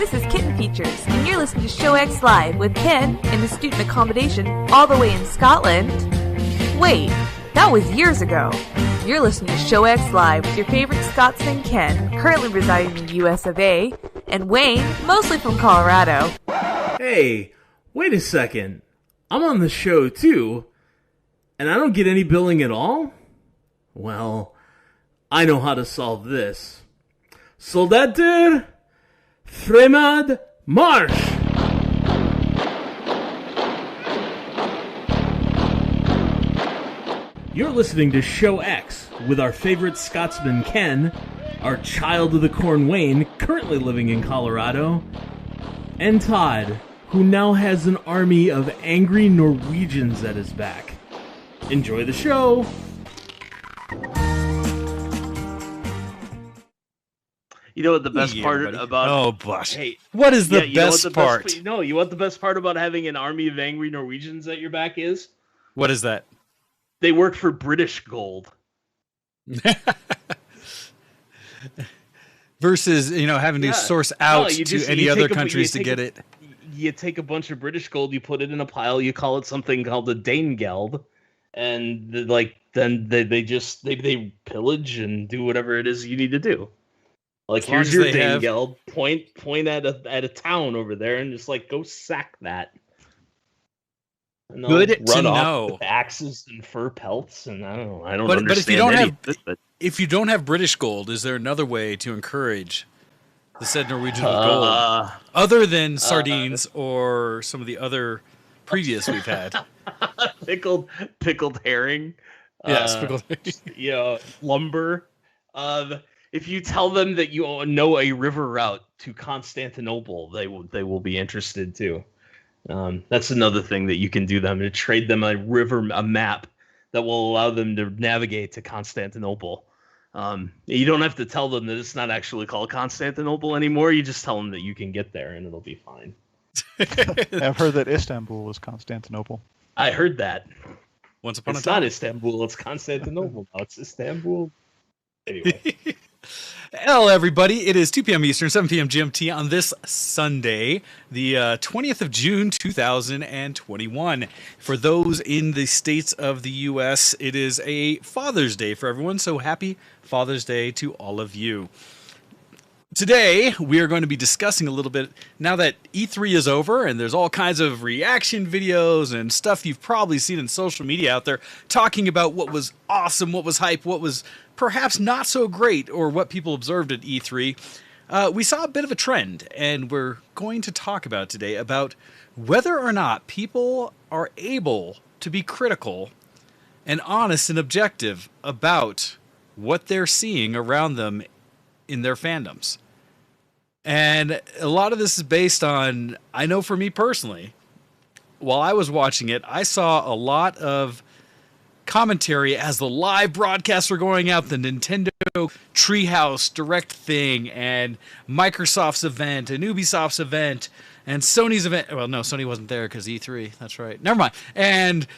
This is Kitten Features, and you're listening to ShowX Live with Ken in the student accommodation all the way in Scotland. Wait, that was years ago. You're listening to ShowX Live with your favorite Scotsman Ken, currently residing in the US of A, and Wayne, mostly from Colorado. Hey, wait a second. I'm on the show too, and I don't get any billing at all? Well, I know how to solve this. Soldater, Fremad, March! You're listening to ShowX with our favorite Scotsman Ken, our child of the corn Wayne, currently living in Colorado, and Todd, who now has an army of angry Norwegians at his back. Enjoy the show! You know what the best part about... Oh, gosh. Hey, what is the best part? You know what the best part about having an army of angry Norwegians at your back is? What is that? They work for British gold. Versus, having to source out to any other countries to get it. You take a bunch of British gold, you put it in a pile, you call it something called a Danegeld, and then they pillage and do whatever it is you need to do. Like, here's your Danegeld. Point at a town over there and just go sack that. And good run to off know. With axes and fur pelts, and I don't understand. But if you don't have British gold, is there another way to encourage the said Norwegian gold other than sardines or some of the other previous we've had? pickled herring. Yes, pickled herring. Lumber. If you tell them that you know a river route to Constantinople, they will be interested too. That's another thing that you can do them, to trade them a map that will allow them to navigate to Constantinople. You don't have to tell them that it's not actually called Constantinople anymore. You just tell them that you can get there and it'll be fine. I've heard that Istanbul was Constantinople. I heard that. Once upon a time. It's not Istanbul, it's Constantinople. No, it's Istanbul. Anyway. Hello, everybody. It is 2 p.m. Eastern, 7 p.m. GMT on this Sunday, the 20th of June, 2021. For those in the states of the U.S., it is a Father's Day for everyone, so happy Father's Day to all of you. Today, we are going to be discussing a little bit, now that E3 is over and there's all kinds of reaction videos and stuff you've probably seen in social media out there talking about what was awesome, what was hype, what was perhaps not so great, or what people observed at E3. We saw a bit of a trend, and we're going to talk about today about whether or not people are able to be critical and honest and objective about what they're seeing around them in their fandoms. And a lot of this is based on, I know for me personally, while I was watching it, I saw a lot of commentary as the live broadcasts were going out, the Nintendo Treehouse Direct thing, and Microsoft's event, and Ubisoft's event, and Sony's event. Well, no, Sony wasn't there because E3. That's right. Never mind. And,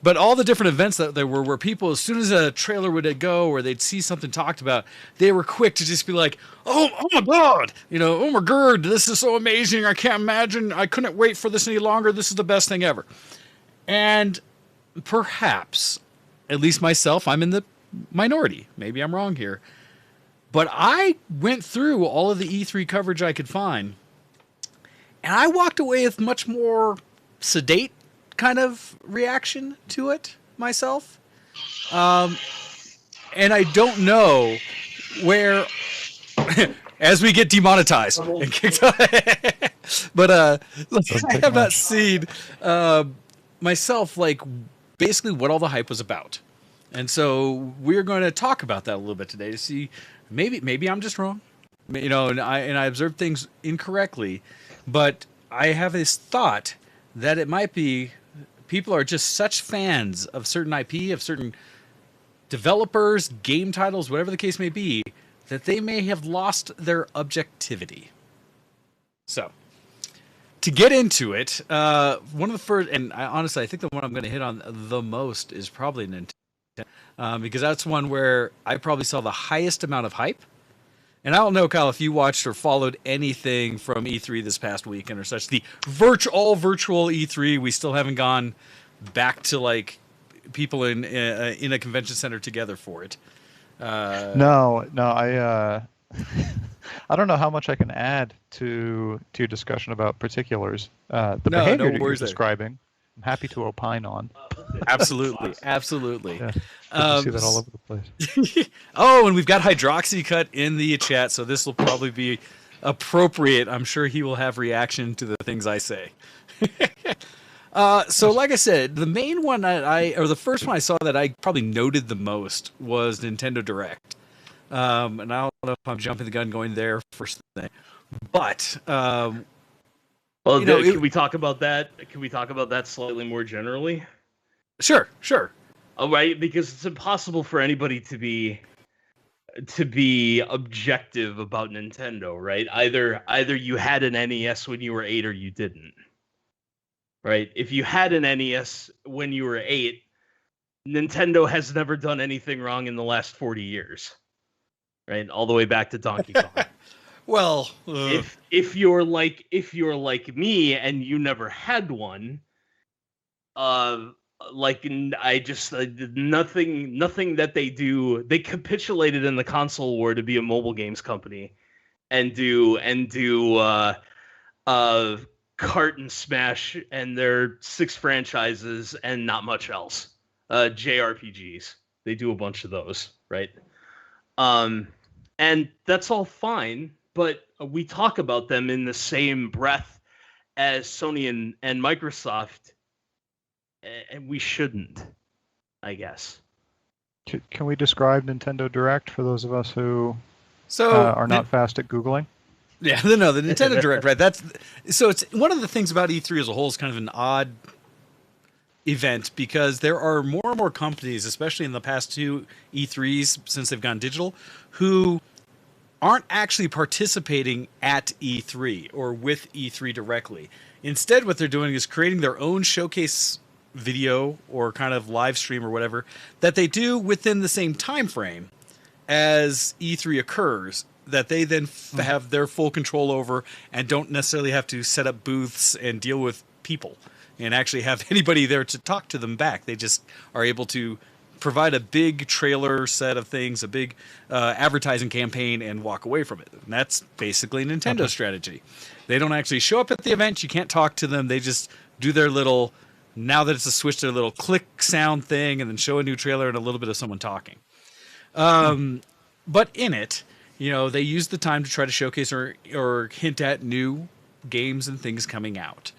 but all the different events that there were, where people, as soon as a trailer would go or they'd see something talked about, they were quick to just be like, oh my God, oh my God, this is so amazing. I can't imagine. I couldn't wait for this any longer. This is the best thing ever. And perhaps, at least myself, I'm in the minority. Maybe I'm wrong here. But I went through all of the E3 coverage I could find, and I walked away with much more sedate kind of reaction to it myself. And I don't know where, as we get demonetized and kicked out, but I have not seen myself basically what all the hype was about. And so we're going to talk about that a little bit today to see, maybe I'm just wrong, and I observed things incorrectly, but I have this thought that it might be people are just such fans of certain IP, of certain developers, game titles, whatever the case may be, that they may have lost their objectivity. So, to get into it, one of the first, and honestly, I think the one I'm going to hit on the most is probably Nintendo, because that's one where I probably saw the highest amount of hype, And I don't know, Kyle, if you watched or followed anything from E3 this past weekend or such. The all virtual E3, we still haven't gone back to like people in a convention center together for it. No, I I don't know how much I can add to your discussion about particulars. The behavior that you're describing, I'm happy to opine on. Absolutely, absolutely. Yeah, good to see that all over the place. Oh, and we've got Hydroxycut in the chat, so this will probably be appropriate. I'm sure he will have reaction to the things I say. So like I said, the main one or the first one I saw that I probably noted the most was Nintendo Direct. And I don't know if I'm jumping the gun going there first thing, but well, can we talk about that? Can we talk about that slightly more generally? Sure. All right, because it's impossible for anybody to be objective about Nintendo, right? Either you had an NES when you were 8 or you didn't. Right? If you had an NES when you were 8, Nintendo has never done anything wrong in the last 40 years. Right? All the way back to Donkey Kong. Well, if you're like me and you never had one, nothing that they do, they capitulated in the console war to be a mobile games company and do Cart and Smash and their 6 franchises and not much else. JRPGs. They do a bunch of those, right? And that's all fine, but we talk about them in the same breath as Sony and Microsoft, and we shouldn't, I guess. Can we describe Nintendo Direct for those of us who are not fast at Googling? Yeah, no, the Nintendo Direct, right? It's one of the things about E3 as a whole is kind of an odd event because there are more and more companies, especially in the past 2 E3s since they've gone digital, who aren't actually participating at E3 or with E3 directly. Instead, what they're doing is creating their own showcase video or kind of live stream or whatever that they do within the same time frame as E3 occurs, that they then have their full control over and don't necessarily have to set up booths and deal with people and actually have anybody there to talk to them back. They just are able to provide a big trailer set of things, a big advertising campaign, and walk away from it. And that's basically Nintendo's strategy. They don't actually show up at the event. You can't talk to them. They just do their little, now that it's a Switch, their little click sound thing and then show a new trailer and a little bit of someone talking. But in it, they use the time to try to showcase or hint at new games and things coming out.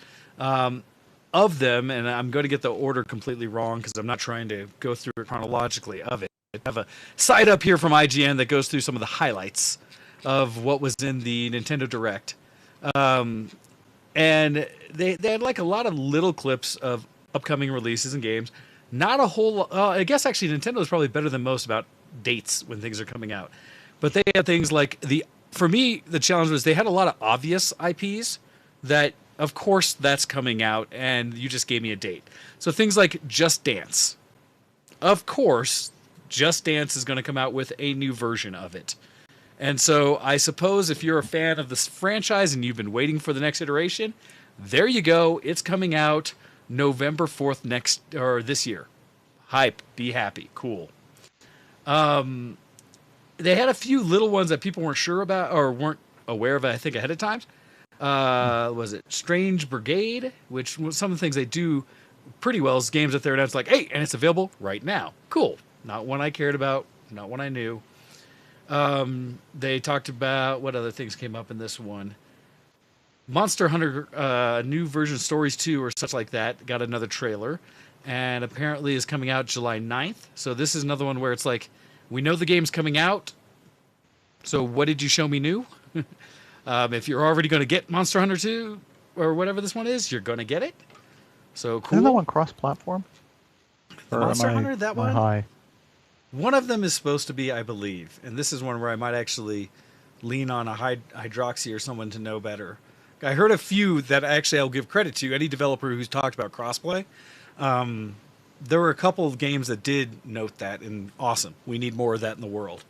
Of them, and I'm going to get the order completely wrong because I'm not trying to go through it chronologically of it. I have a site up here from IGN that goes through some of the highlights of what was in the Nintendo Direct. And they had like a lot of little clips of upcoming releases and games. Not a whole I guess actually Nintendo is probably better than most about dates when things are coming out. But they had things like for me, the challenge was they had a lot of obvious IPs that, of course, that's coming out, and you just gave me a date. So things like Just Dance. Of course, Just Dance is going to come out with a new version of it. And so I suppose if you're a fan of this franchise and you've been waiting for the next iteration, there you go. It's coming out November 4th this year. Hype. Be happy. Cool. They had a few little ones that people weren't sure about or weren't aware of, I think, ahead of time. Was it Strange Brigade, which was some of the things they do pretty well is games that they're announced like, hey, and it's available right now. Cool. Not one I cared about, not one I knew. They talked about what other things came up in this one. Monster Hunter new version Stories 2 or such like that got another trailer and apparently is coming out July 9th. So this is another one where it's like, we know the game's coming out, so what did you show me new? If you're already going to get Monster Hunter 2 or whatever this one is, you're going to get it. So cool. Isn't that one cross-platform? Monster Hunter, that one? High? One of them is supposed to be, I believe, and this is one where I might actually lean on a Hydroxy or someone to know better. I heard a few that actually I'll give credit to. Any developer who's talked about crossplay, there were a couple of games that did note that, and awesome. We need more of that in the world.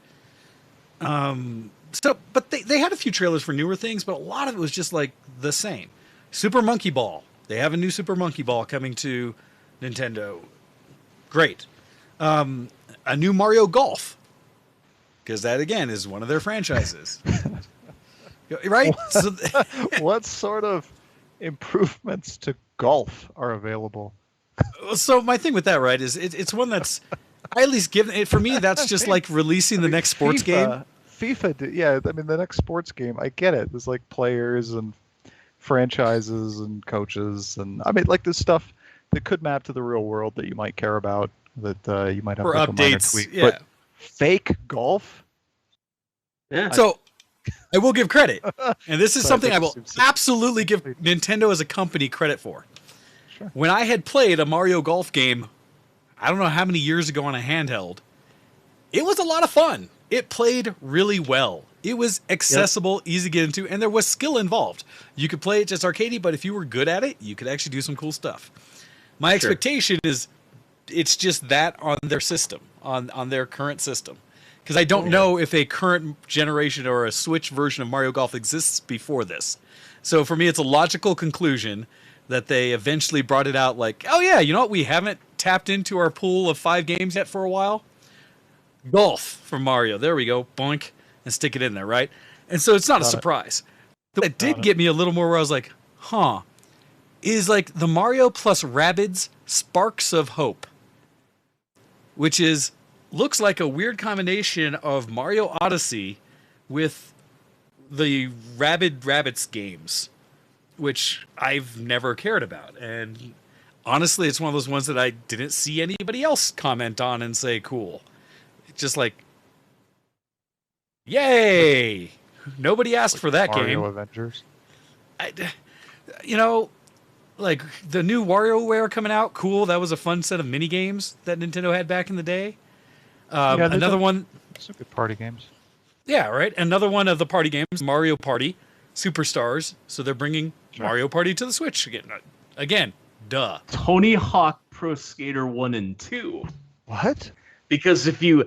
But they had a few trailers for newer things, but a lot of it was just like the same. Super Monkey Ball. They have a new Super Monkey Ball coming to Nintendo. Great. A new Mario Golf. Because that, again, is one of their franchises. Right? What sort of improvements to golf are available? So my thing with that, right, is it's one that's... I at least give it, for me, that's just like releasing the next sports game. FIFA, yeah, I mean, the next sports game, I get it. There's like players and franchises and coaches, and I mean, like this stuff that could map to the real world that you might care about, that you might have for like updates, a minor tweak. yeah. But fake golf? Yeah. So I will give credit, and this is something I will absolutely give Nintendo as a company credit for. Sure. When I had played a Mario Golf game, I don't know how many years ago on a handheld, it was a lot of fun. It played really well. It was accessible, easy to get into, and there was skill involved. You could play it just arcadey, but if you were good at it, you could actually do some cool stuff. My expectation is it's just that on their system, on their current system. Because I don't know if a current generation or a Switch version of Mario Golf exists before this. So for me, it's a logical conclusion that they eventually brought it out like, oh yeah, you know what? We haven't tapped into our pool of 5 games yet for a while. Golf for Mario. There we go. Boink. And stick it in there, right? And so it's not a surprise. It did get me a little more where I was like, huh. Is like the Mario plus Rabbids Sparks of Hope. Which looks like a weird combination of Mario Odyssey with the Rabbids games, which I've never cared about. And honestly, it's one of those ones that I didn't see anybody else comment on and say, cool. Just like, yay! Nobody asked for that Mario game. Avengers. Like the new WarioWare coming out, cool. That was a fun set of mini games that Nintendo had back in the day. Another one. Some good party games. Yeah, right. Another one of the party games, Mario Party Superstars. So they're bringing Mario Party to the Switch again. Again, duh. Tony Hawk Pro Skater 1 and 2. What? Because if you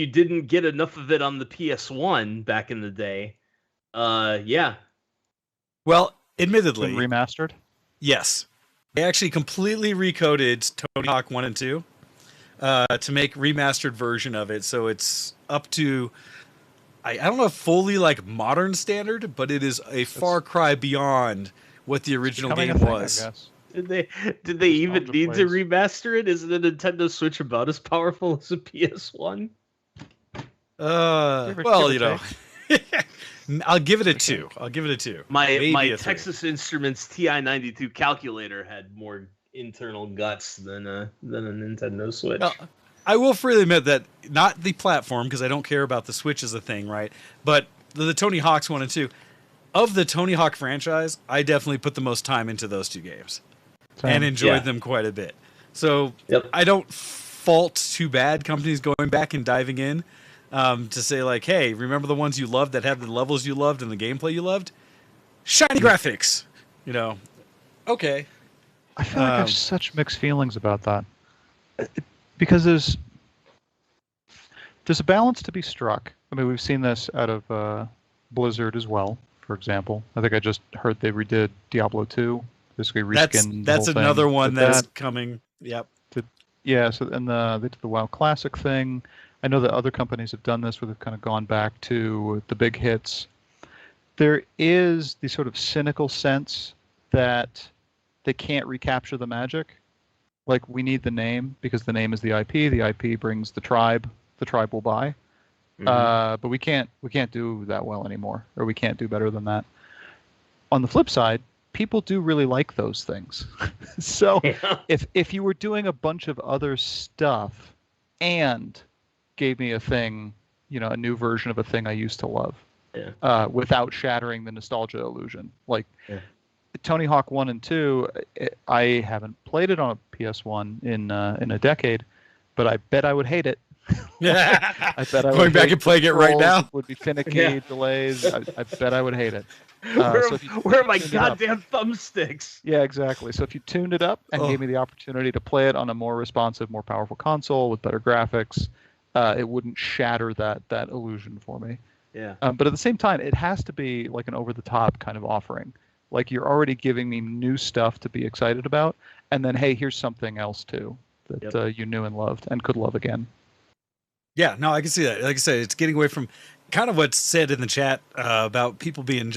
didn't get enough of it on the PS1 back in the day, yeah. Well, admittedly, remastered. Yes, they actually completely recoded Tony Hawk 1 and 2 to make remastered version of it. So it's up to I don't know if fully like modern standard, but it is a far cry beyond what the original game was. I guess. Did they even need to remaster it? Is the Nintendo Switch about as powerful as a PS1? Well, you know, I'll give it a 2. I'll give it a 2. My Texas Instruments TI-92 calculator had more internal guts than a Nintendo Switch. Well, I will freely admit that not the platform, because I don't care about the Switch as a thing, right? But the Tony Hawk's 1 and 2. Of the Tony Hawk franchise, I definitely put the most time into those 2 games. And enjoyed them quite a bit. So I don't fault too bad companies going back and diving in to say like, hey, remember the ones you loved that had the levels you loved and the gameplay you loved? Shiny graphics, you know. Okay. I feel like I have such mixed feelings about that. Because there's a balance to be struck. I mean, we've seen this out of Blizzard as well, for example. I think I just heard they redid Diablo 2. Basically reskinned that's the whole another thing. one that's coming. Yep. So they did the WoW Classic thing. I know that other companies have done this where they've kind of gone back to the big hits. There is the sort of cynical sense that they can't recapture the magic. Like, we need the name because the name is the IP. The IP brings the tribe. The tribe will buy. Mm-hmm. But we can't do that well anymore, or we can't do better than that. On the flip side, people do really like those things. So if you were doing a bunch of other stuff and gave me a thing, you know, a new version of a thing I used to love, without shattering the nostalgia illusion, like Tony Hawk 1 and 2, I haven't played it on a PS1 in a decade, but I bet I would hate it. I bet I would going back and playing it right now would be finicky delays. I bet I would hate it. Where are my goddamn thumbsticks? Yeah, exactly. So if you tuned it up and gave me the opportunity to play it on a more responsive, more powerful console with better graphics, it wouldn't shatter that illusion for me. Yeah. But at the same time, it has to be like an over-the-top kind of offering. Like you're already giving me new stuff to be excited about, and then hey, here's something else too that you knew and loved and could love again. Yeah, no, I can see that. Like I said, it's getting away from kind of what's said in the chat about people being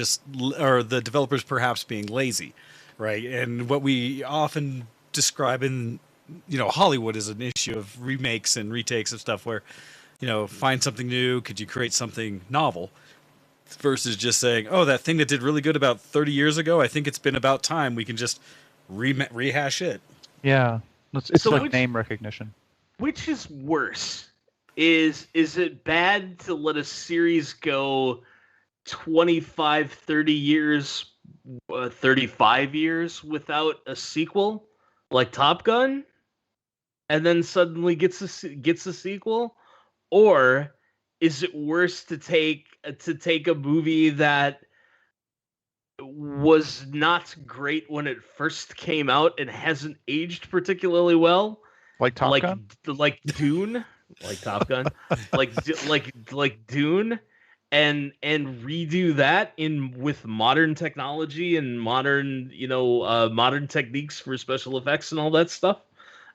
or the developers perhaps being lazy, right? And what we often describe in, Hollywood is an issue of remakes and retakes of stuff where, find something new. Could you create something novel? Versus just saying, oh, that thing that did really good about 30 years ago, I think it's been about time we can just rehash it. Yeah, it's like name recognition. Which is worse? Is it bad to let a series go 25, 30 years, 35 years without a sequel, like Top Gun, and then suddenly gets a sequel? Or is it worse to take a movie that was not great when it first came out and hasn't aged particularly well, like Top Gun, like Dune, like Top Gun, like Dune, and redo that with modern technology and modern modern techniques for special effects and all that stuff?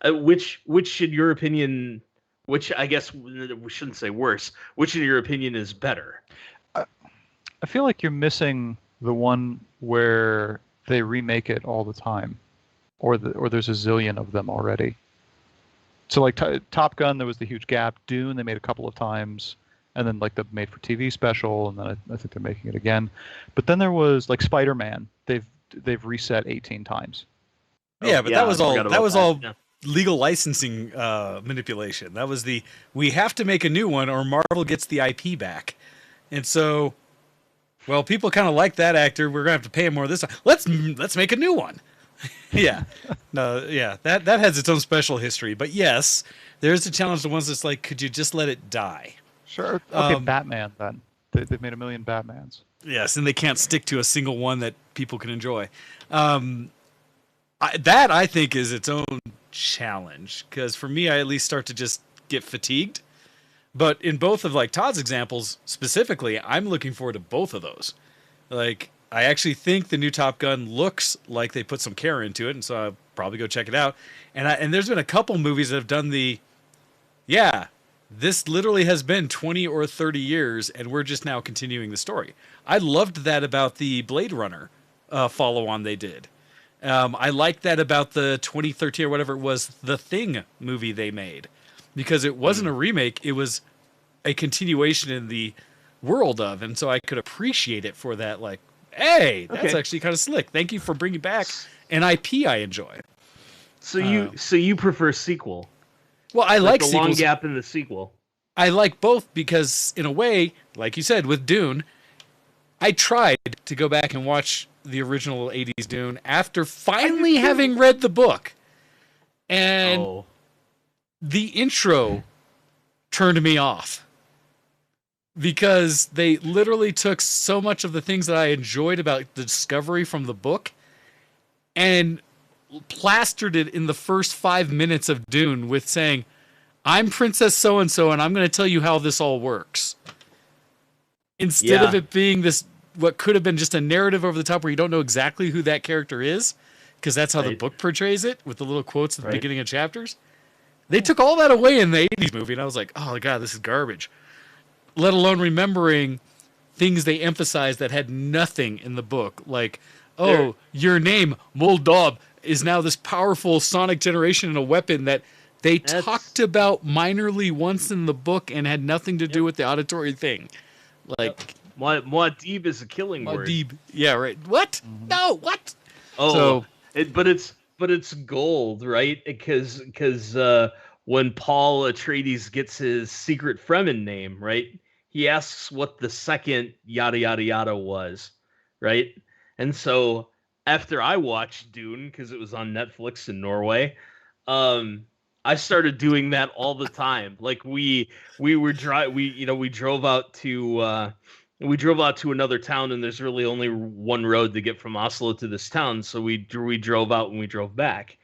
Which in your opinion? Which I guess we shouldn't say worse. Which, in your opinion, is better? I feel like you're missing the one where they remake it all the time, or there's a zillion of them already. So like Top Gun, there was the huge gap. Dune, they made a couple of times, and then like the made-for-TV special, and then I think they're making it again. But then there was like Spider-Man. They've reset 18 times. Yeah, but that was all. Yeah. Legal licensing manipulation. That was we have to make a new one or Marvel gets the IP back. And so, well, people kind of like that actor. We're gonna have to pay him more this time. Let's make a new one. Yeah, no, yeah, that has its own special history. But yes, there's a challenge to ones that's like, could you just let it die? Sure. Okay, Batman then. They've made a million Batmans. Yes, and they can't stick to a single one that people can enjoy. That I think is its own challenge, because for me, I at least start to just get fatigued. But in both of like Todd's examples specifically, I'm looking forward to both of those. Like, I actually think the new Top Gun looks like they put some care into it, and so I'll probably go check it out. And there's been a couple movies that have done this literally has been 20 or 30 years, and we're just now continuing the story. I loved that about the Blade Runner follow-on they did. I like that about the 2013 or whatever it was, The Thing movie they made, because it wasn't a remake. It was a continuation in the world of, and so I could appreciate it for that. Like, hey, that's actually kind of slick. Thank you for bringing back an IP I enjoy. So you prefer sequel? Well, I like the sequels. Long gap in the sequel. I like both because, in a way, like you said with Dune, I tried to go back and watch the original 80s Dune after finally having read the book. And the intro turned me off because they literally took so much of the things that I enjoyed about the discovery from the book and plastered it in the first 5 minutes of Dune with saying, I'm Princess so-and-so and I'm going to tell you how this all works. Instead of it being this, what could have been just a narrative over the top where you don't know exactly who that character is, because that's how the book portrays it with the little quotes at the beginning of chapters. They took all that away in the 80s movie, and I was like, oh, God, this is garbage. Let alone remembering things they emphasized that had nothing in the book, like, your name, Moldob, is now this powerful sonic generation and a weapon that they talked about minorly once in the book and had nothing to do with the auditory thing. Like, Muad'Dib is a killing word. Muad'Dib. Yeah, right. What? Mm-hmm. No, what? Oh, but it's gold, right? Because when Paul Atreides gets his secret Fremen name, right? He asks what the second yada yada yada was, right? And so after I watched Dune, because it was on Netflix in Norway, I started doing that all the time. Like we drove out to another town, and there's really only one road to get from Oslo to this town. So we drove out and we drove back,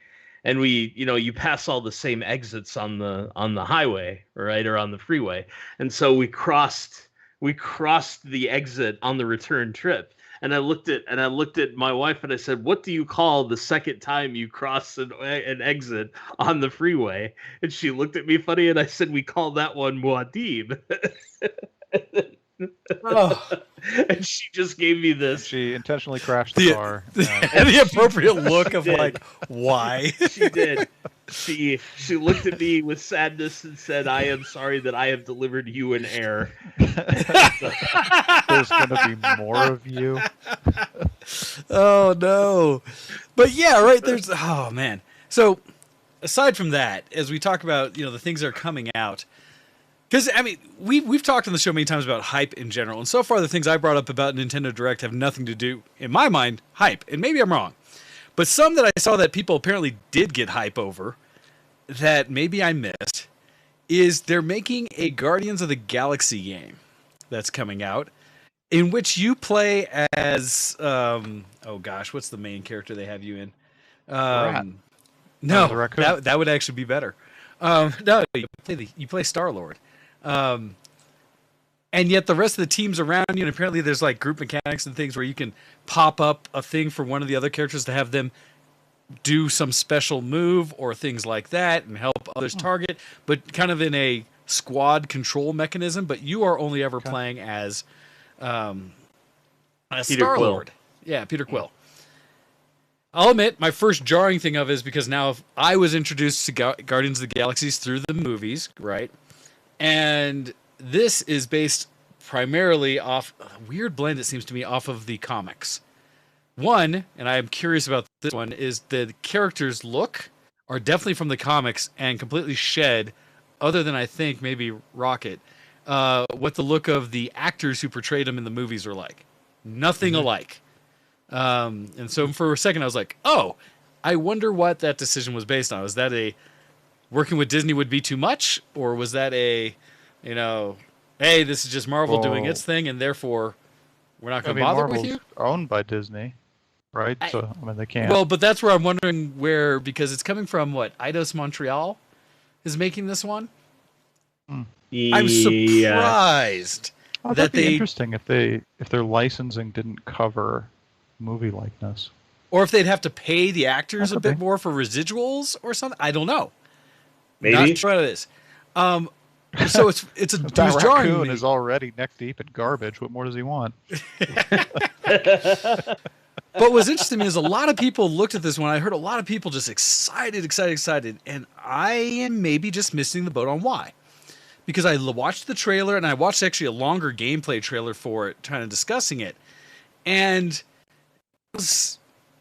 and you pass all the same exits on the highway, right, or on the freeway, and so we crossed we crossed the exit on the return trip. And I looked at my wife and I said, "What do you call the second time you cross an exit on the freeway?" And she looked at me funny and I said, "We call that one Muad'Dib." Oh. And she just gave me this. She intentionally crashed the car. And the appropriate look of like, why? She did. She looked at me with sadness and said, "I am sorry that I have delivered you an heir." There's going to be more of you. Oh, no. But yeah, right, oh, man. So, aside from that, as we talk about, the things that are coming out, because, I mean, we've talked on the show many times about hype in general, and so far the things I brought up about Nintendo Direct have nothing to do, in my mind, hype, and maybe I'm wrong. But some that I saw that people apparently did get hype over, that maybe I missed, is they're making a Guardians of the Galaxy game that's coming out, in which you play as, oh gosh, what's the main character they have you in? No, that would actually be better. No, you play Star-Lord. And yet the rest of the team's around you, and apparently there's like group mechanics and things where you can pop up a thing for one of the other characters to have them do some special move or things like that and help others target, but kind of in a squad control mechanism. But you are only ever playing as Star-Lord. Yeah, Peter Quill. I'll admit, my first jarring thing of it is because now I was introduced to Guardians of the Galaxies through the movies, right? And this is based primarily off a weird blend, it seems to me, off of the comics. One, and I'm curious about this one, is the characters' look are definitely from the comics and completely shed, other than I think maybe Rocket, what the look of the actors who portrayed them in the movies are like. Nothing alike. And so for a second I was like, oh, I wonder what that decision was based on. Was that a working with Disney would be too much? Or was that a, hey, this is just Marvel doing its thing and therefore we're not going to bother Marvel's with you? Owned by Disney, right? So, they can't. Well, but that's where I'm wondering where, because it's coming from what, Eidos Montreal is making this one? I'm surprised. Oh, that'd be interesting if their licensing didn't cover movie likeness, or if they'd have to pay the actors a bit more for residuals or something. I don't know. Maybe. Not sure of this. So it's a that raccoon is already neck deep in garbage. What more does he want? But what's interesting to me is a lot of people looked at this one. I heard a lot of people just excited, and I am maybe just missing the boat on why. Because I watched the trailer, and I watched actually a longer gameplay trailer for it, kind of discussing it. And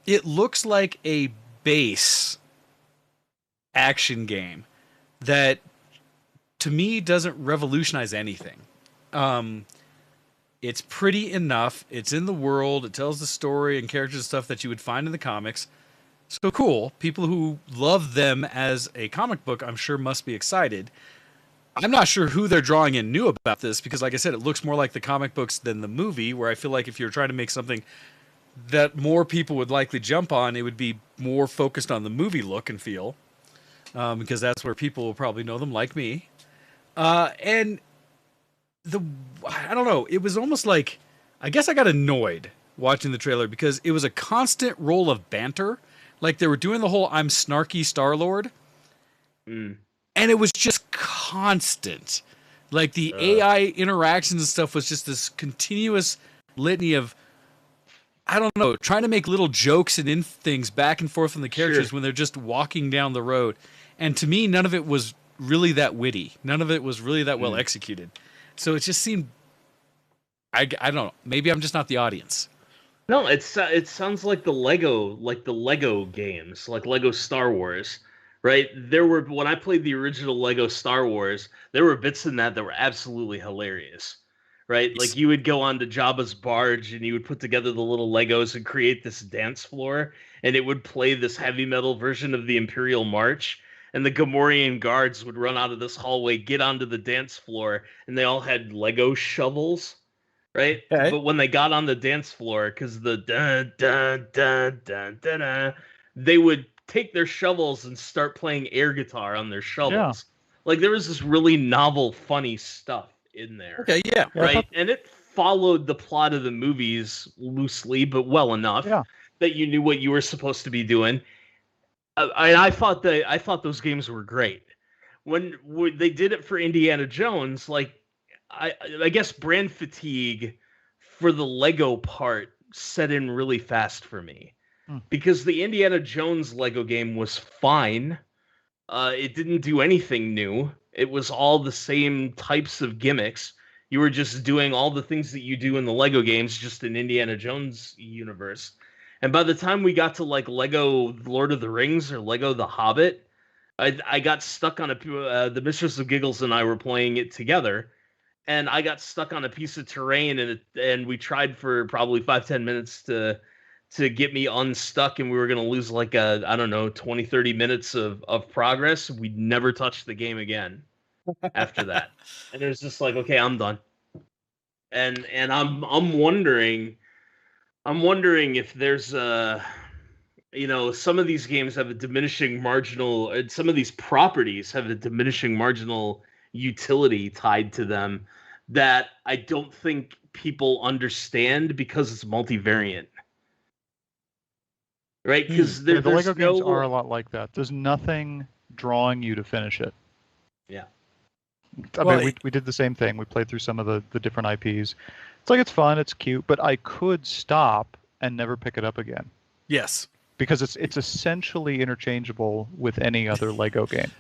it looks like a base action game that, to me, doesn't revolutionize anything. It's pretty enough. It's in the world. It tells the story and characters and stuff that you would find in the comics. So cool. People who love them as a comic book, I'm sure, must be excited. I'm not sure who they're drawing in new about this because, like I said, it looks more like the comic books than the movie, where I feel like if you're trying to make something that more people would likely jump on, it would be more focused on the movie look and feel, because that's where people will probably know them, like me. And I don't know, it was almost like, I guess I got annoyed watching the trailer because it was a constant roll of banter. Like they were doing the whole I'm snarky Star-Lord. And it was just constant. Like the AI interactions and stuff was just this continuous litany of, I don't know, trying to make little jokes and things back and forth from the characters when they're just walking down the road. And to me, none of it was really that witty. None of it was really that well executed. So it just seemed, I don't know, maybe I'm just not the audience. No, it sounds like the Lego games, like Lego Star Wars. Right, when I played the original Lego Star Wars, there were bits in that were absolutely hilarious. Right, like you would go onto Jabba's barge and you would put together the little Legos and create this dance floor, and it would play this heavy metal version of the Imperial March, and the Gamorrean guards would run out of this hallway, get onto the dance floor, and they all had Lego shovels. Right, but when they got on the dance floor, because the dun dun dun dun dun dun, they would take their shovels and start playing air guitar on their shovels. Like there was this really novel, funny stuff in there. Okay, yeah. Right? And it followed the plot of the movies loosely, but well enough that you knew what you were supposed to be doing. I thought those games were great. When they did it for Indiana Jones, like I guess brand fatigue for the Lego part set in really fast for me. Because the Indiana Jones Lego game was fine. It didn't do anything new. It was all the same types of gimmicks. You were just doing all the things that you do in the Lego games, just in Indiana Jones universe. And by the time we got to like Lego Lord of the Rings or Lego The Hobbit, I got stuck on the Mistress of Giggles and I were playing it together, and I got stuck on a piece of terrain, and we tried for probably 5-10 minutes to get me unstuck, and we were going to lose like 20-30 minutes of progress. We never touched the game again after that. And it was just like, okay, I'm done. And I'm wondering if there's some of these games have a diminishing marginal, and some of these properties have a diminishing marginal utility tied to them that I don't think people understand because it's multivariant. Right? Because the Lego games are a lot like that. There's nothing drawing you to finish it. Yeah. I mean, we did the same thing. We played through some of the different IPs. It's like, it's fun, it's cute, but I could stop and never pick it up again. Yes. Because it's essentially interchangeable with any other Lego game.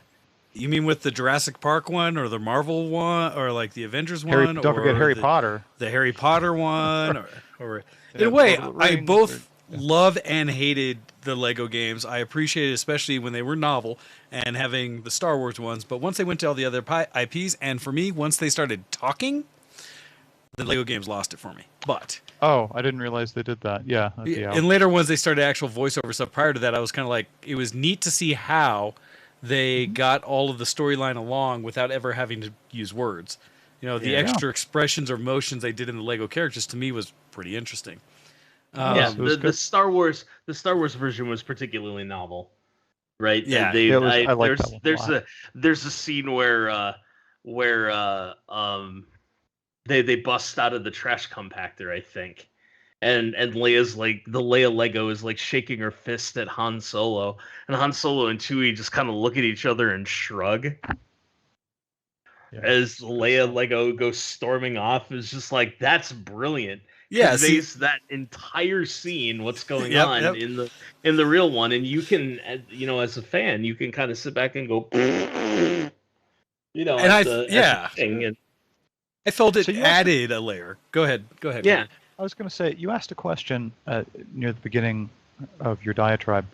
You mean with the Jurassic Park one, or the Marvel one, or like the Avengers one? Don't forget Harry Potter. The Harry Potter one, or in a way, I both love and hated the Lego games. I appreciated, especially when they were novel and having the Star Wars ones. But once they went to all the other IPs, and for me, once they started talking, the Lego games lost it for me. But I didn't realize they did that. Yeah. And later, once they started actual voiceover stuff, prior to that, I was kind of like, it was neat to see how they got all of the storyline along without ever having to use words. The extra expressions or motions they did in the Lego characters, to me, was pretty interesting. The Star Wars version was particularly novel, right? Yeah, I like that one. There's a scene where they bust out of the trash compactor, I think, and Leia's like, the Leia Lego is like shaking her fist at Han Solo, and Han Solo and Chewie just kind of look at each other and shrug. As Leia Lego goes storming off, is just like, that's brilliant. Conveys that entire scene, what's going on in the real one, and you can, as a fan, you can kind of sit back and go, and I felt it added a layer. Go ahead. Yeah, I was going to say, you asked a question near the beginning of your diatribe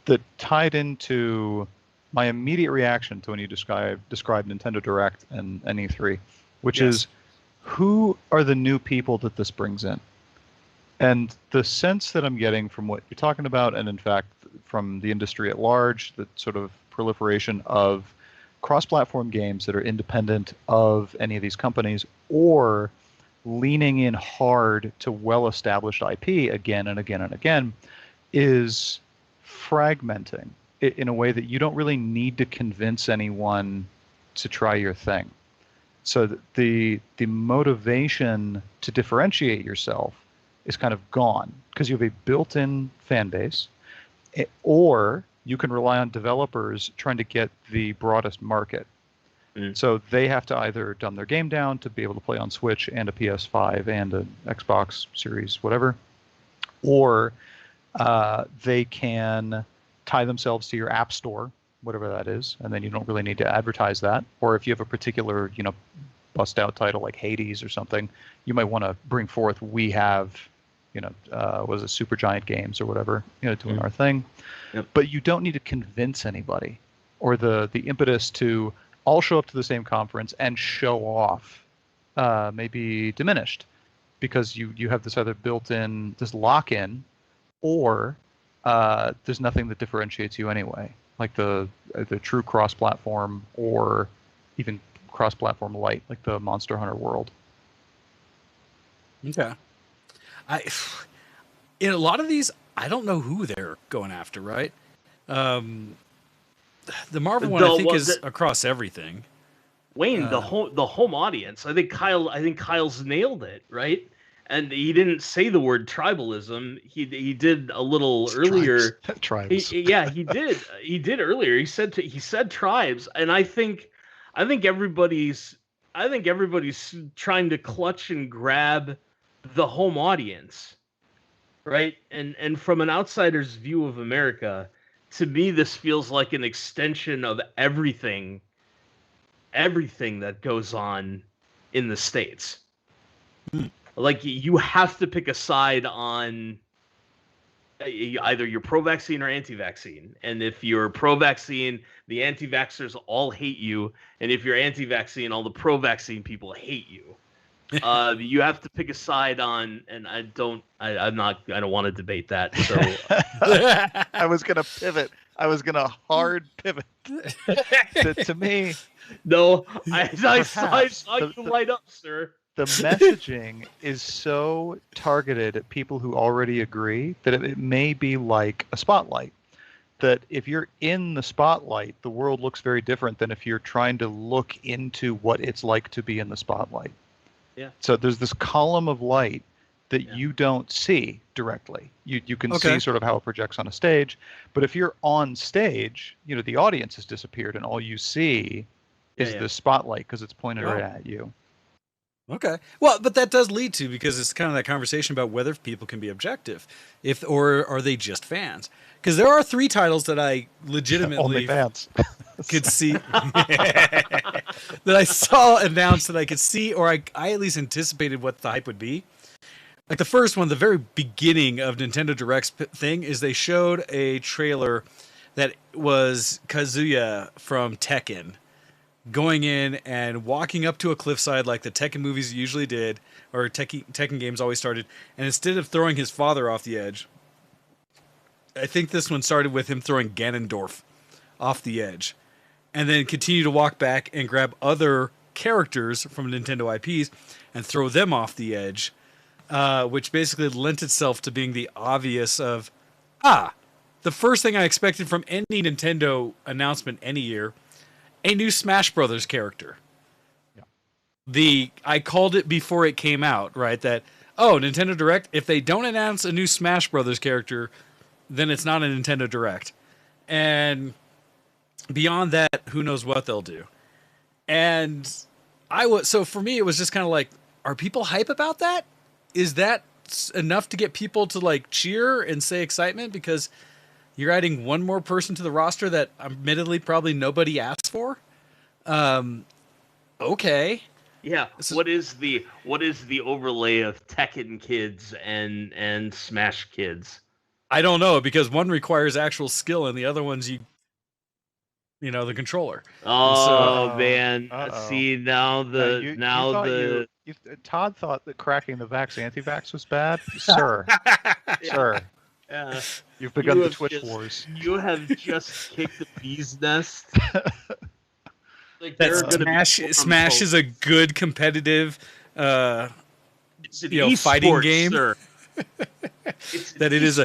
that tied into my immediate reaction to when you described Nintendo Direct and E3, which is, who are the new people that this brings in? And the sense that I'm getting from what you're talking about, and in fact from the industry at large, the sort of proliferation of cross-platform games that are independent of any of these companies, or leaning in hard to well-established IP again and again and again, is fragmenting in a way that you don't really need to convince anyone to try your thing. So the motivation to differentiate yourself is kind of gone, because you have a built-in fan base, or you can rely on developers trying to get the broadest market. So they have to either dumb their game down to be able to play on Switch and a PS5 and an Xbox Series, whatever, or they can tie themselves to your app store, whatever that is, and then you don't really need to advertise that. Or if you have a particular, bust out title like Hades or something, you might want to bring forth, we have, what is it, Supergiant Games or whatever, doing our thing. Yep. But you don't need to convince anybody, or the impetus to all show up to the same conference and show off may be diminished, because you have this either built-in, this lock-in, or there's nothing that differentiates you anyway, like the true cross-platform, or even cross-platform light, like the Monster Hunter world. Okay. In a lot of these, I don't know who they're going after, right? The Marvel one, I think, is across everything. Wayne, the home audience. I think Kyle's nailed it, right? And he didn't say the word tribalism. He did a little earlier. Tribes. He did. He did earlier. He said tribes, and I think everybody's trying to clutch and grab the home audience, right? And from an outsider's view of America, to me, this feels like an extension of everything that goes on in the States. Like, you have to pick a side on either you're pro-vaccine or anti-vaccine. And if you're pro-vaccine, the anti-vaxxers all hate you. And if you're anti-vaccine, all the pro-vaccine people hate you. You have to pick a side on, and I don't want to debate that. So I was gonna pivot. I was gonna hard pivot. to me, no, I saw you light up, sir. The messaging is so targeted at people who already agree that it may be like a spotlight. That if you're in the spotlight, the world looks very different than if you're trying to look into what it's like to be in the spotlight. Yeah. So there's this column of light that you don't see directly. You can see sort of how it projects on a stage, but if you're on stage, the audience has disappeared and all you see is the spotlight because it's pointed right at you. Okay. Well, but that does lead to, because it's kind of that conversation about whether people can be objective, or are they just fans? Because there are 3 titles that I legitimately only fans could see that I saw announced that I could see, or I at least anticipated what the hype would be. Like the first one, the very beginning of Nintendo Direct's thing is they showed a trailer that was Kazuya from Tekken going in and walking up to a cliffside like the Tekken movies usually did, or Tekken games always started, and instead of throwing his father off the edge, I think this one started with him throwing Ganondorf off the edge, and then continue to walk back and grab other characters from Nintendo IPs and throw them off the edge, which basically lent itself to being the obvious of, the first thing I expected from any Nintendo announcement any year, a new Smash Brothers character. Yeah. I called it before it came out, right? That, Nintendo Direct, if they don't announce a new Smash Brothers character, then it's not a Nintendo Direct. And beyond that, who knows what they'll do. And so for me, it was just kind of like, are people hype about that? Is that enough to get people to like cheer and say excitement because you're adding one more person to the roster that admittedly probably nobody asked for? Okay. Yeah. So, what is the overlay of Tekken kids and Smash kids? I don't know, because one requires actual skill and the other one's the controller. Oh man! See Todd thought that cracking the anti-vax was bad, sir. Sir. Yeah. You've begun the Twitch wars. You have just kicked the bee's nest. Like Smash is a good competitive, fighting game. Sir. That it is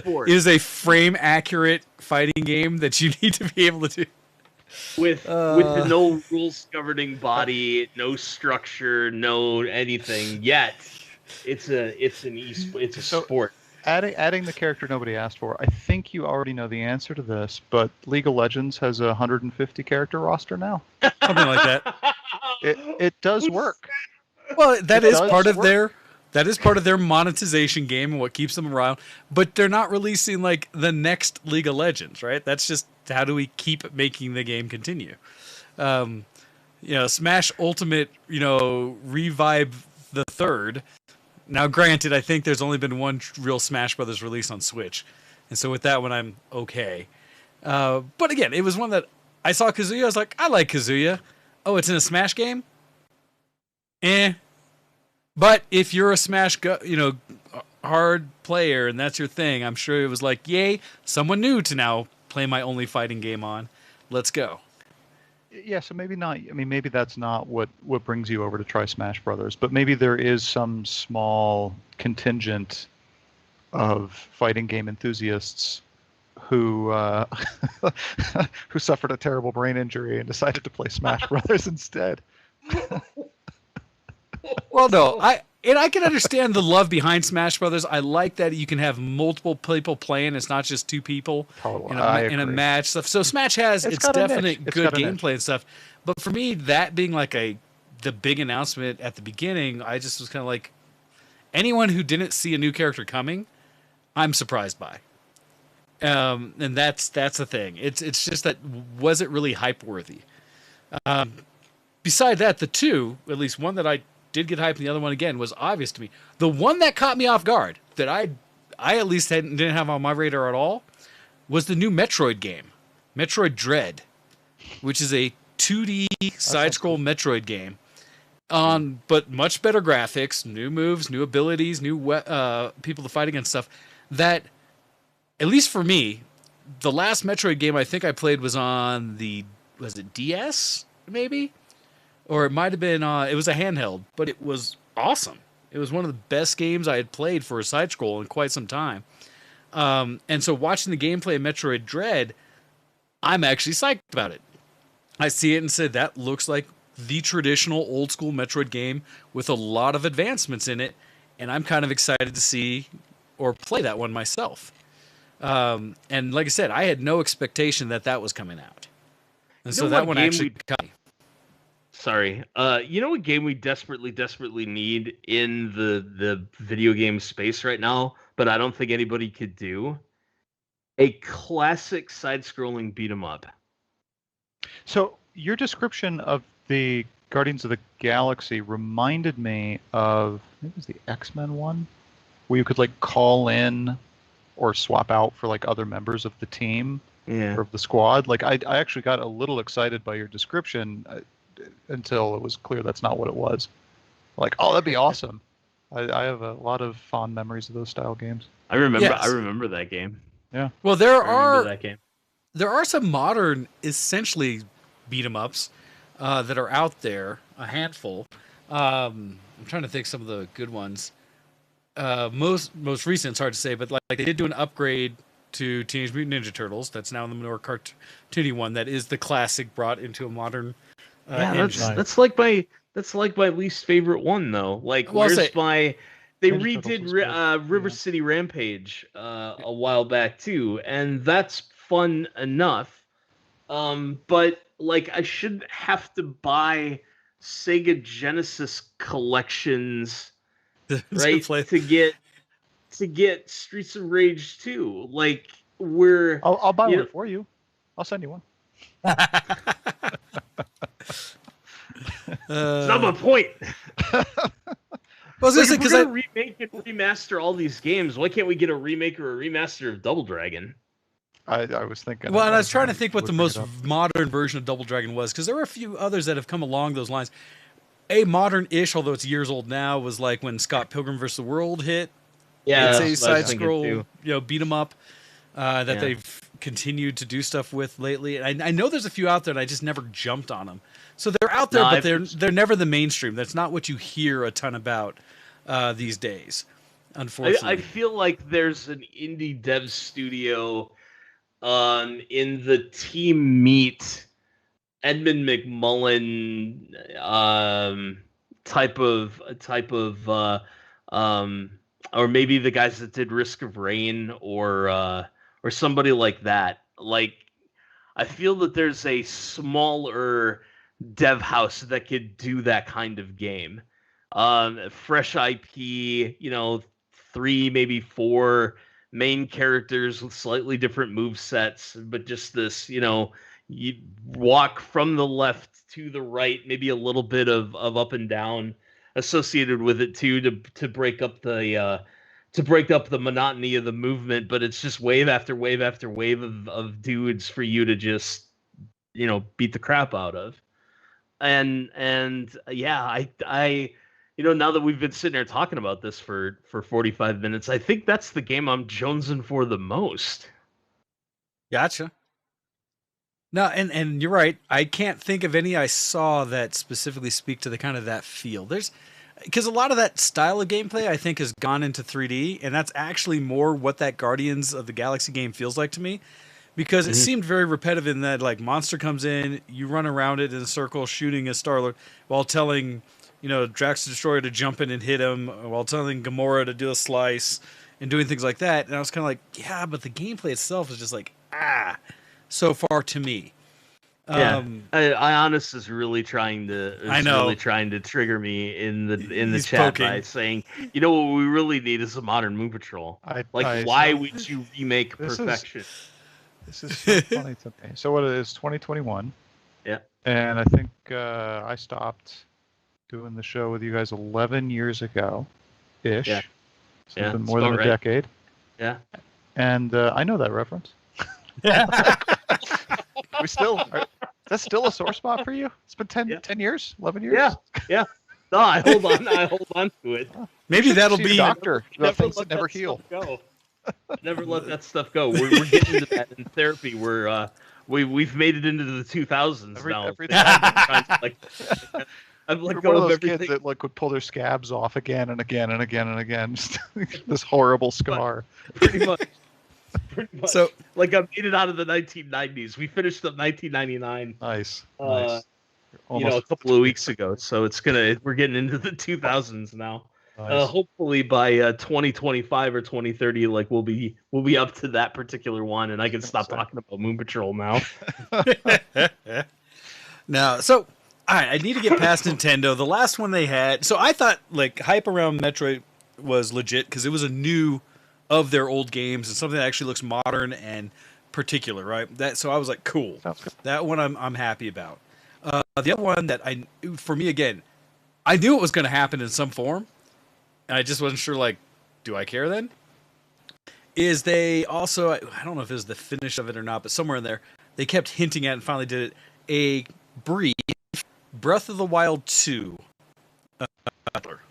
a frame accurate fighting game that you need to be able to do with no rules governing body, no structure, no anything yet. It's a sport. Adding the character nobody asked for, I think you already know the answer to this, but League of Legends has a 150 character roster now. Something like that. It does work. Well, that is part of their monetization game and what keeps them around, but they're not releasing like the next League of Legends, right? That's just how do we keep making the game continue? Smash Ultimate, Revive the Third. Now, granted, I think there's only been one real Smash Brothers release on Switch, and so with that one, I'm okay. But again, it was one that I saw Kazuya. I was like, I like Kazuya. Oh, it's in a Smash game? But if you're a Smash, hard player and that's your thing, I'm sure it was like, yay, someone new to now play my only fighting game on. Let's go. Yeah, so maybe not. I mean, maybe that's not what brings you over to try Smash Brothers, but maybe there is some small contingent of fighting game enthusiasts who who suffered a terrible brain injury and decided to play Smash Brothers instead. Well, no, I can understand the love behind Smash Brothers. I like that you can have multiple people playing. It's not just two people in a match stuff. So Smash has its definite good gameplay and stuff. But for me, that being like the big announcement at the beginning, I just was kind of like, anyone who didn't see a new character coming, I'm surprised by. And that's the thing. It's just that, was it really hype worthy? Beside that, the two, at least one that I did get hyped, and the other one again was obvious to me. The one that caught me off guard, that I at least didn't have on my radar at all, was the new Metroid game, Metroid Dread, which is a 2D side-scroll Metroid game. But much better graphics, new moves, new abilities, new people to fight against stuff. That, at least for me, the last Metroid game I think I played was on was it DS, maybe? Or it might have been, it was a handheld, but it was awesome. It was one of the best games I had played for a side-scroll in quite some time. And so watching the gameplay of Metroid Dread, I'm actually psyched about it. I see it and said, that looks like the traditional old-school Metroid game with a lot of advancements in it, and I'm kind of excited to see or play that one myself. And like I said, I had no expectation that was coming out. And so that one actually caught me. Sorry. You know what game we desperately need in the video game space right now, but I don't think anybody could do? A classic side-scrolling beat-em up. So your description of the Guardians of the Galaxy reminded me of, I think it was the X-Men one, where you could like call in or swap out for like other members of the team or of the squad. Like I actually got a little excited by your description until it was clear that's not what it was. Like, oh, that'd be awesome. I have a lot of fond memories of those style games. I remember that game. Yeah. Well, there are some modern, essentially beat 'em ups that are out there, a handful. I'm trying to think some of the good ones. Most recent, it's hard to say, but like they did do an upgrade to Teenage Mutant Ninja Turtles. That's now the more cartoony one. That is the classic brought into a modern. That's like my least favorite one though. Like, they redid River City Rampage a while back too, and that's fun enough. But like, I shouldn't have to buy Sega Genesis collections, right? to get Streets of Rage 2. Like, I'll buy one for you. I'll send you one. It's not my point. Well, if we're gonna remake and remaster all these games, why can't we get a remake or a remaster of Double Dragon? I was thinking. Well, and I was trying to think what the most modern version of Double Dragon was, because there were a few others that have come along those lines. A modern-ish, although it's years old now, was like when Scott Pilgrim vs. the World hit. Yeah, it's a side-scroll, beat 'em up that they've continued to do stuff with lately. And I know there's a few out there, and I just never jumped on them. So they're out there, but they're never the mainstream. That's not what you hear a ton about these days, unfortunately. I feel like there's an indie dev studio in the Team Meat, Edmund McMullen type of or maybe the guys that did Risk of Rain or somebody like that. Like, I feel that there's a smaller dev house that could do that kind of game. Fresh IP, 3, maybe 4 main characters with slightly different move sets, but just this, you walk from the left to the right, maybe a little bit of up and down associated with it too, to break up the monotony of the movement. But it's just wave after wave after wave of dudes for you to just beat the crap out of. And yeah, I now that we've been sitting here talking about this for 45 minutes, I think that's the game I'm jonesing for the most. Gotcha. No, and you're right. I can't think of any I saw that specifically speak to the kind of that feel. Because a lot of that style of gameplay, I think, has gone into 3D, and that's actually more what that Guardians of the Galaxy game feels like to me. because it seemed very repetitive in that, like, monster comes in, you run around it in a circle shooting a Star-Lord while telling, Drax the Destroyer to jump in and hit him, while telling Gamora to do a slice and doing things like that. And I was kind of like, yeah, but the gameplay itself is just like, so far to me. Yeah, Ionis is really trying to. I know. Really trying to trigger me in the chat poking. by saying, what we really need is a modern Moon Patrol. Why would you remake Perfection? This is so funny to me. So what it is, 2021. Yeah. And I think I stopped doing the show with you guys 11 years ago, ish. Yeah. So it's been more than a decade. Yeah. And I know that reference. That's still a sore spot for you? It's been 10 years, 11 years? Yeah. No, I hold on to it. Maybe that'll be doctor. Things that never heal. Never let that stuff go. We're getting into that in therapy. We've made it into the 2000s now. I've let go of everything. Kids that would pull their scabs off again and again and again and again. Just this horrible scar. Pretty much. So, I made it out of the 1990s. We finished up 1999. Nice. A couple of weeks ago. So we're getting into the 2000s now. Nice. Hopefully by 2025 or 2030, we'll be up to that particular one, and I can stop talking about Moon Patrol now. No, so all right, I need to get past Nintendo. The last one they had, so I thought hype around Metroid was legit because it was a new of their old games and something that actually looks modern and particular, right? So I was like, cool. That one I'm happy about. The other one that for me again, I knew it was going to happen in some form, and I just wasn't sure. Do I care then? Is they also, I don't know if it was the finish of it or not, but somewhere in there they kept hinting at and finally did it. A brief Breath of the Wild 2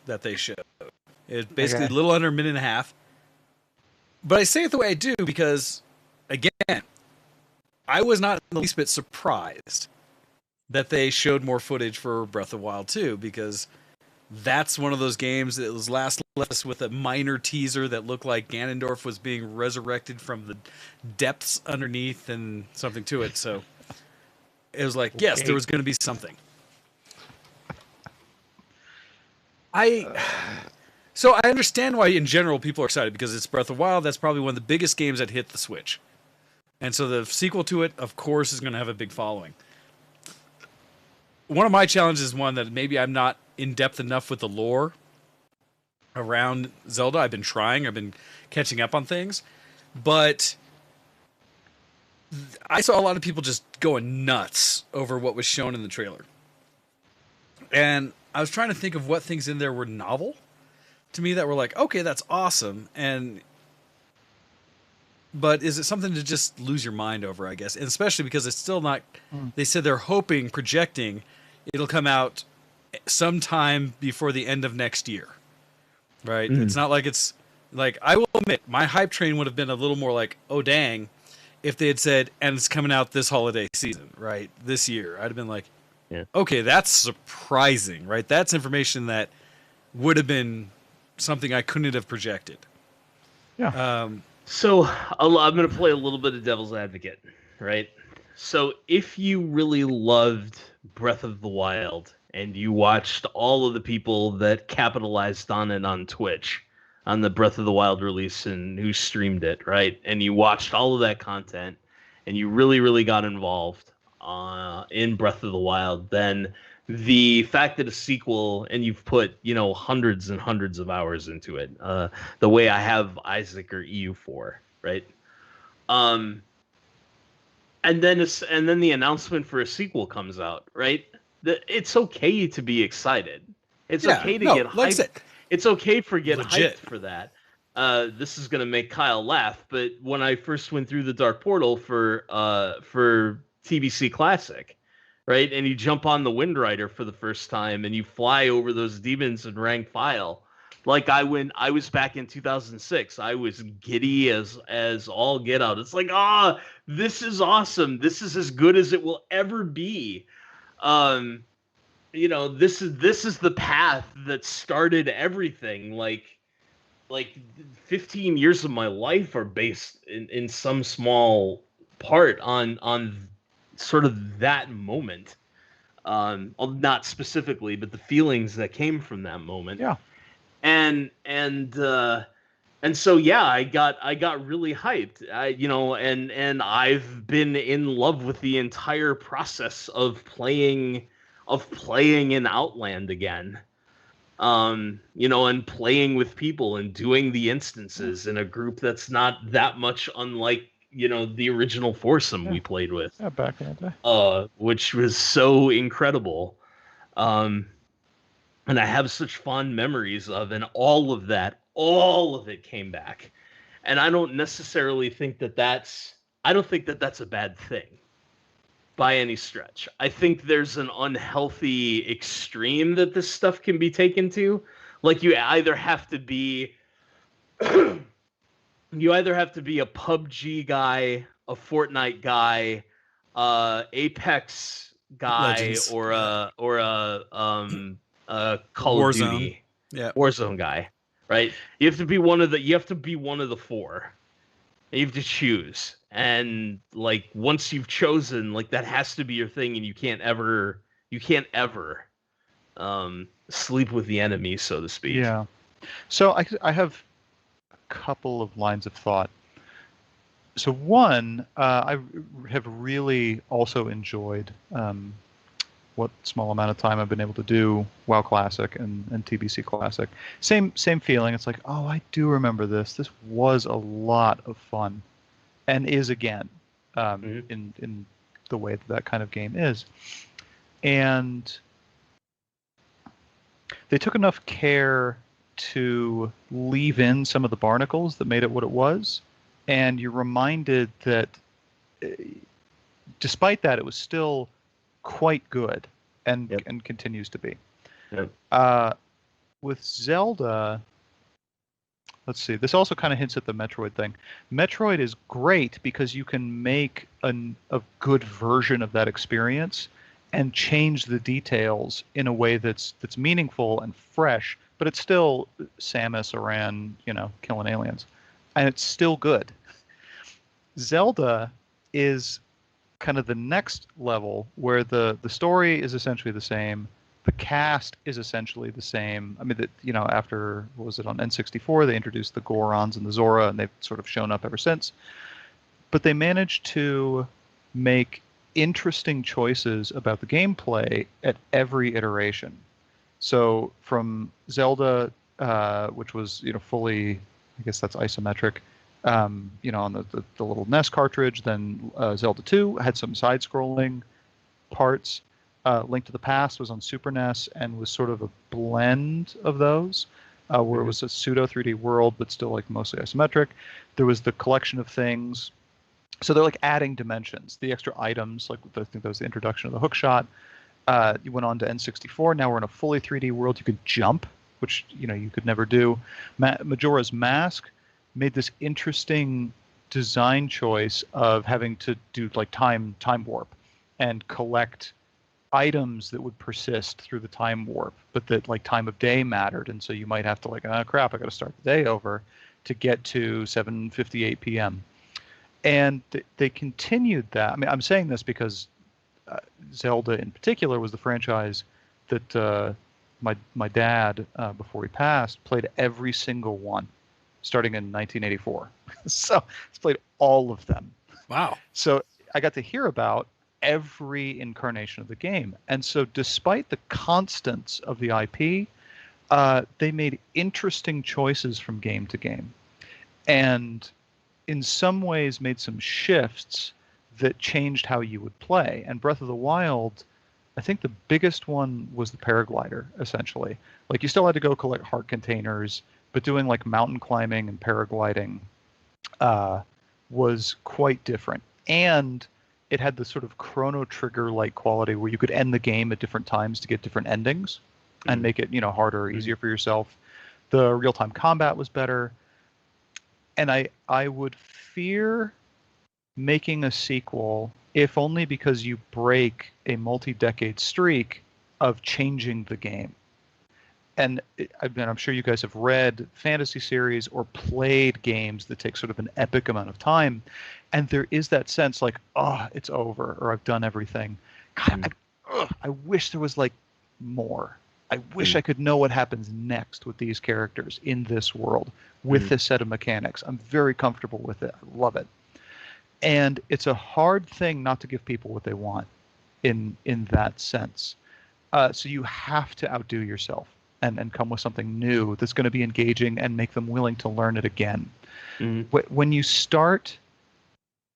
that they showed. It's basically a little under a minute and a half. But I say it the way I do because, again, I was not in the least bit surprised that they showed more footage for Breath of the Wild 2 because that's one of those games that was last left us with a minor teaser that looked like Ganondorf was being resurrected from the depths underneath and something to it. So it was like, yes, there was going to be something. So I understand why, in general, people are excited because it's Breath of the Wild. That's probably one of the biggest games that hit the Switch. And so the sequel to it, of course, is going to have a big following. One of my challenges is one that maybe I'm not in-depth enough with the lore around Zelda. I've been trying. I've been catching up on things. But I saw a lot of people just going nuts over what was shown in the trailer. And I was trying to think of what things in there were novel to me that were like, okay, that's awesome. But is it something to just lose your mind over, I guess? And especially because it's still not, they said they're projecting it'll come out sometime before the end of next year. Right? It's not like it's, I will admit, my hype train would have been a little more like, oh, dang, if they had said, and it's coming out this holiday season, right? This year. I'd have been like, okay, that's surprising, right? That's information that would have been something I couldn't have projected. Yeah. So I'm going to play a little bit of devil's advocate, right? So if you really loved Breath of the Wild and you watched all of the people that capitalized on it on Twitch, on the Breath of the Wild release and who streamed it, right? And you watched all of that content and you really, really got involved in Breath of the Wild, then the fact that a sequel, and you've put, hundreds and hundreds of hours into it, the way I have Isaac or EU4, right? And then the announcement for a sequel comes out, right? It's okay to be excited. It's okay to get hyped. It's okay to get hyped for that. This is gonna make Kyle laugh, but when I first went through the Dark Portal for TBC Classic, right? And you jump on the Wind Rider for the first time and you fly over those demons in rank file. I was back in 2006, I was giddy as all get out. It's like, this is awesome. This is as good as it will ever be. This is the path that started everything. Like 15 years of my life are based in some small part on sort of that moment. Not specifically, but the feelings that came from that moment. Yeah. And so yeah, I got really hyped. And I've been in love with the entire process of playing in Outland again. And playing with people and doing the instances in a group that's not that much unlike, the original foursome we played with. Yeah, back in the day. Which was so incredible. And I have such fond memories of, and all of it came back. And I don't necessarily think that's a bad thing by any stretch. I think there's an unhealthy extreme that this stuff can be taken to. Like you either have to be a PUBG guy, a Fortnite guy, Apex guy, Legends. or a Call of Duty, Warzone guy, right? You have to be one of the four. You have to choose, and like once you've chosen, like that has to be your thing, and you can't ever sleep with the enemy, so to speak. Yeah. So I have a couple of lines of thought. So one, I have really also enjoyed what small amount of time I've been able to do WoW Classic and TBC Classic. Same feeling. It's like, oh, I do remember this. This was a lot of fun, and is again in the way that kind of game is. And they took enough care to leave in some of the barnacles that made it what it was, and you're reminded that despite that, it was still quite good and continues to be. Yep. With Zelda, let's see, this also kind of hints at the Metroid thing. Metroid is great because you can make a good version of that experience and change the details in a way that's meaningful and fresh, but it's still Samus Aran, killing aliens, and it's still good. Zelda is kind of the next level where the story is essentially the same, the cast is essentially the same. I mean, after, what was it, on N64, they introduced the Gorons and the Zora, and they've sort of shown up ever since. But they managed to make interesting choices about the gameplay at every iteration. So from Zelda, which was fully, I guess that's isometric, on the little NES cartridge. Then Zelda 2 had some side-scrolling parts. Link to the Past was on Super NES and was sort of a blend of those, where it was a pseudo 3D world, but still like mostly isometric. There was the collection of things. So they're like adding dimensions, the extra items, like I think that was the introduction of the hook shot. You went on to N64. Now we're in a fully 3D world. You could jump, which you could never do. Majora's Mask made this interesting design choice of having to do like time warp and collect items that would persist through the time warp, but that like time of day mattered, and so you might have to like, oh crap, I got to start the day over to get to 7:58 p.m. And they continued that. I mean, I'm saying this because Zelda in particular was the franchise that my dad, before he passed, played every single one, starting in 1984. So he's played all of them. Wow. So I got to hear about every incarnation of the game. And so despite the constants of the IP, they made interesting choices from game to game. And in some ways made some shifts that changed how you would play. And Breath of the Wild, I think the biggest one was the paraglider, essentially. Like you still had to go collect heart containers, but doing like mountain climbing and paragliding was quite different. And it had this sort of Chrono Trigger-like quality where you could end the game at different times to get different endings and make it, harder or easier for yourself. The real-time combat was better. And I would fear making a sequel, if only because you break a multi-decade streak of changing the game. and I mean, I'm sure you guys have read fantasy series or played games that take sort of an epic amount of time, and there is that sense like, oh, it's over, or I've done everything. God, I wish there was like more. I wish I could know what happens next with these characters in this world with this set of mechanics. I'm very comfortable with it. I love it. And it's a hard thing not to give people what they want in that sense. So you have to outdo yourself and come with something new that's going to be engaging and make them willing to learn it again. When you start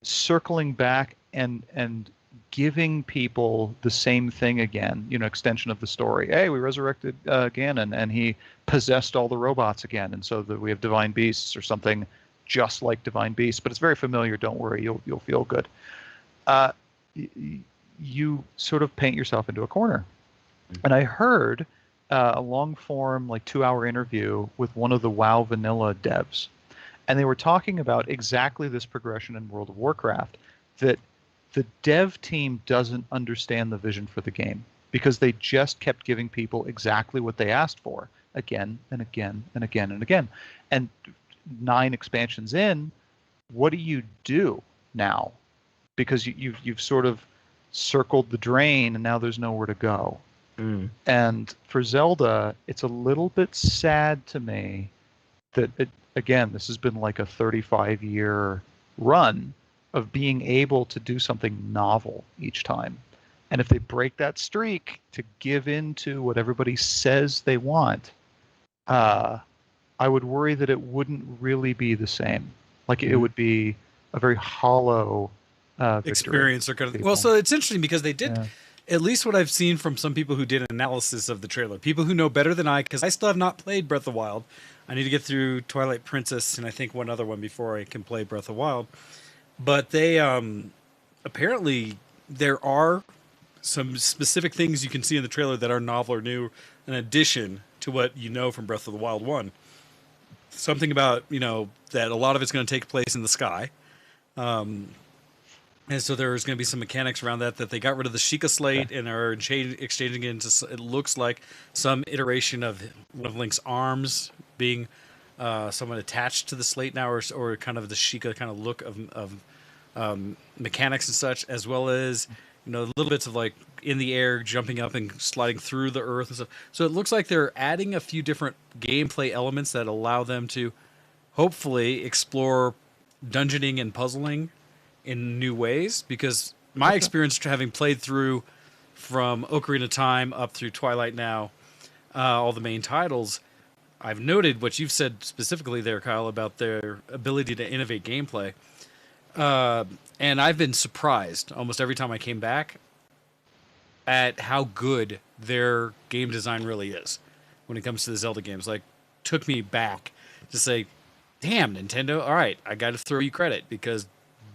circling back and giving people the same thing again, extension of the story. Hey, we resurrected Ganon, and he possessed all the robots again, and so that we have divine beasts or something just like divine beasts. But it's very familiar. Don't worry, you'll feel good. You sort of paint yourself into a corner. And I heard a long form, like 2-hour interview with one of the WoW vanilla devs, and they were talking about exactly this progression in World of Warcraft, that the dev team doesn't understand the vision for the game because they just kept giving people exactly what they asked for again and again and again and again. And 9 expansions in, what do you do now? Because you've sort of circled the drain and now there's nowhere to go. And for Zelda, it's a little bit sad to me that, again, this has been like a 35-year run of being able to do something novel each time. And if they break that streak to give in to what everybody says they want, I would worry that it wouldn't really be the same. Like it would be a very hollow experience. Or kind of, well, so it's interesting because they did, at least what I've seen from some people who did an analysis of the trailer, people who know better than I, because I still have not played Breath of the Wild. I need to get through Twilight Princess and I think one other one before I can play Breath of the Wild. But they apparently there are some specific things you can see in the trailer that are novel or new, in addition to what you know from Breath of the Wild 1. Something about, that a lot of it's going to take place in the sky. And so there's going to be some mechanics around that they got rid of the Sheikah slate and are exchanging it into, it looks like, some iteration of one of Link's arms being somewhat attached to the slate now, or kind of the Sheikah kind of look of mechanics and such, as well as little bits of like in the air, jumping up and sliding through the earth and stuff. So it looks like they're adding a few different gameplay elements that allow them to hopefully explore dungeoning and puzzling in new ways. Because my experience having played through from Ocarina of Time up through Twilight now, all the main titles, I've noted what you've said specifically there, Kyle, about their ability to innovate gameplay. And I've been surprised almost every time I came back at how good their game design really is when it comes to the Zelda games. Like, took me back to say, damn, Nintendo, all right, I got to throw you credit because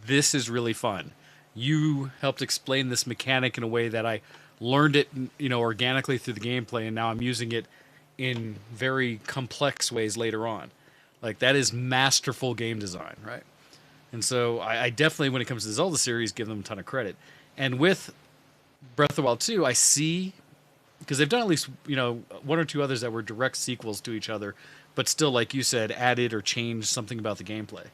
this is really fun. You helped explain this mechanic in a way that I learned it, organically through the gameplay, and now I'm using it in very complex ways later on. Like, that is masterful game design, right? And so I definitely, when it comes to the Zelda series, give them a ton of credit. And with Breath of the Wild 2, I see, because they've done at least, one or two others that were direct sequels to each other, but still, like you said, added or changed something about the gameplay.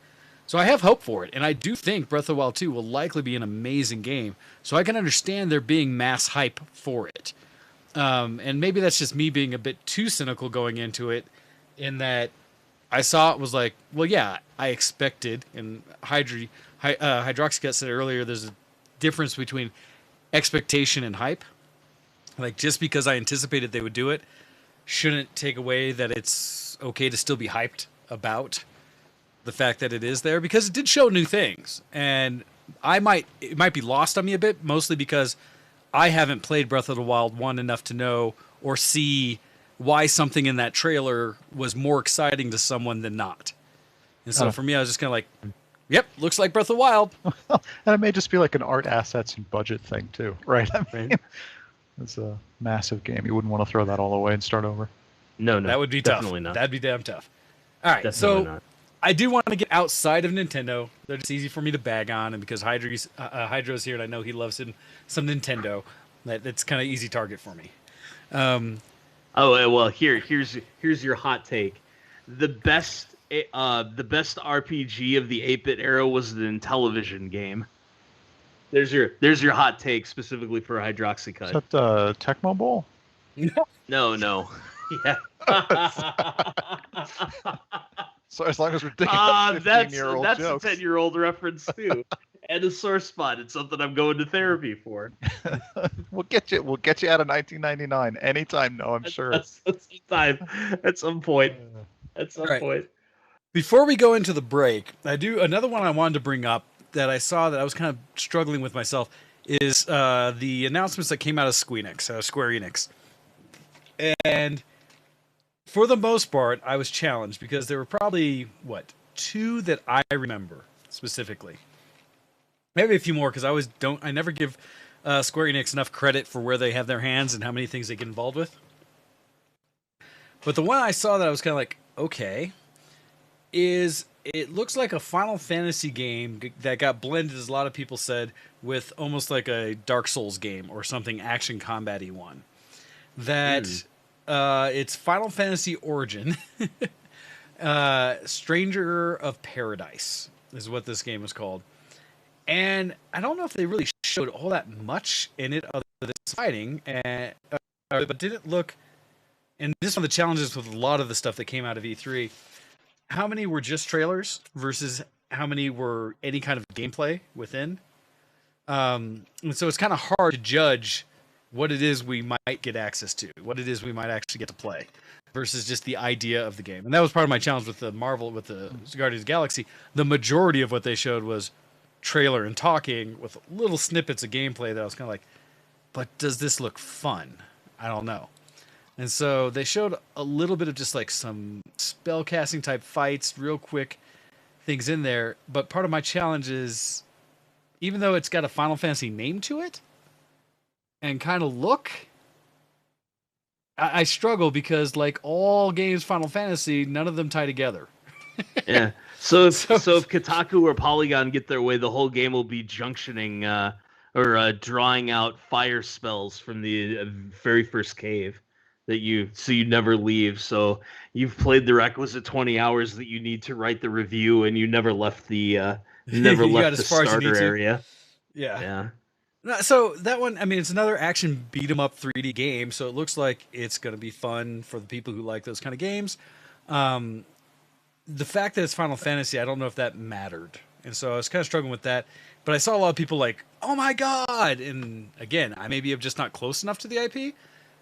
So I have hope for it, and I do think Breath of the Wild 2 will likely be an amazing game. So I can understand there being mass hype for it. And maybe that's just me being a bit too cynical going into it, in that I saw it was like, well, yeah, I expected, and Hydroxycut said earlier, there's a difference between expectation and hype. Like, just because I anticipated they would do it shouldn't take away that it's okay to still be hyped about the fact that it is there, because it did show new things. And it might be lost on me a bit, mostly because I haven't played Breath of the Wild 1 enough to know or see why something in that trailer was more exciting to someone than not. And so for me, I was just kind of like, yep, looks like Breath of the Wild. And it may just be like an art assets and budget thing too, right? I mean, it's a massive game. You wouldn't want to throw that all away and start over. No, that would be definitely tough. Not. That'd be damn tough. All right, definitely not. I do want to get outside of Nintendo. They're just easy for me to bag on, and because Hydro's here, and I know he loves some Nintendo, that's kind of easy target for me. Oh well, here's your hot take. The best RPG of the 8-bit era was the Intellivision game. There's your hot take specifically for Hydroxycut. Is that Tecmo Bowl? No. Yeah. So as long as we're thinking 15-year-old that's jokes. a 10-year-old reference too. And a sore spot. It's something I'm going to therapy for. We'll get you out of 1999 anytime. No, I'm sure. At some point. Before we go into the break, another one I wanted to bring up that I saw that I was kind of struggling with myself is the announcements that came out of Square Enix. And for the most part, I was challenged because there were probably, two that I remember specifically. Maybe a few more because I never give Square Enix enough credit for where they have their hands and how many things they get involved with. But the one I saw that I was kind of like, okay, is it looks like a Final Fantasy game that got blended, as a lot of people said, with almost like a Dark Souls game or something action combat-y one. That it's Final Fantasy Origin. Stranger of Paradise is what this game is called. And I don't know if they really showed all that much in it other than fighting, but didn't look... And this is one of the challenges with a lot of the stuff that came out of E3. How many were just trailers versus how many were any kind of gameplay within? And so it's kind of hard to judge what it is we might get access to, what it is we might actually get to play, versus just the idea of the game. And that was part of my challenge with the Guardians of the Galaxy. The majority of what they showed was trailer and talking with little snippets of gameplay that I was kind of like, but does this look fun? I don't know. And so they showed a little bit of just like some spellcasting type fights, real quick things in there. But part of my challenge is, even though it's got a Final Fantasy name to it and kind of look, I struggle because like all games Final Fantasy, none of them tie together. Yeah. So if Kotaku or Polygon get their way, the whole game will be junctioning or drawing out fire spells from the very first cave that you never leave. So you've played the requisite 20 hours that you need to write the review, and you never left the the starter area. Yeah. So that one, I mean, it's another action beat 'em up 3D game, so it looks like it's going to be fun for the people who like those kind of games. The fact that it's Final Fantasy, I don't know if that mattered. And so I was kind of struggling with that. But I saw a lot of people like, oh my God! And again, I maybe am just not close enough to the IP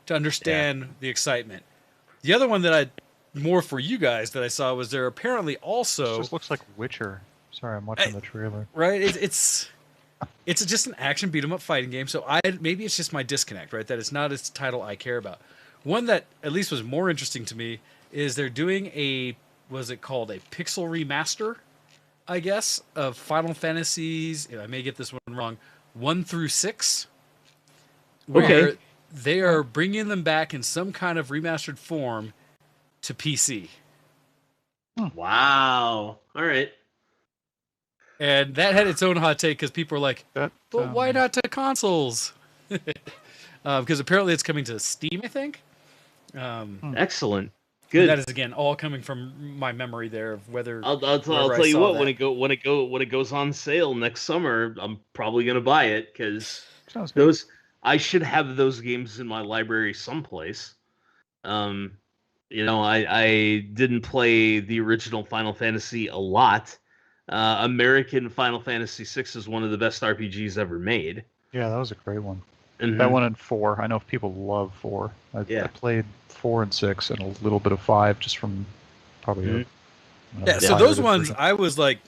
to understand the excitement. The other one that more for you guys that I saw was there apparently also... It just looks like Witcher. Sorry, I'm watching the trailer. Right? It's just an action beat-em-up fighting game, so maybe it's just my disconnect, right? That it's not its title I care about. One that at least was more interesting to me is they're doing was it called a pixel remaster, I guess, of Final Fantasies, I may get this one wrong, 1 through 6. Where they are bringing them back in some kind of remastered form to PC. Wow. All right. And that had its own hot take because people were like, but why not to consoles? Because apparently it's coming to Steam, I think. Excellent. Good. That is, again, all coming from my memory there of whether... I'll tell you what, when it goes on sale next summer, I'm probably going to buy it because I should have those games in my library someplace. I didn't play the original Final Fantasy a lot. American Final Fantasy VI is one of the best RPGs ever made. Yeah, that was a great one. Mm-hmm. That one and 4. I know people love 4. I played 4 and 6 and a little bit of 5 just from probably... So those ones, version. I was like...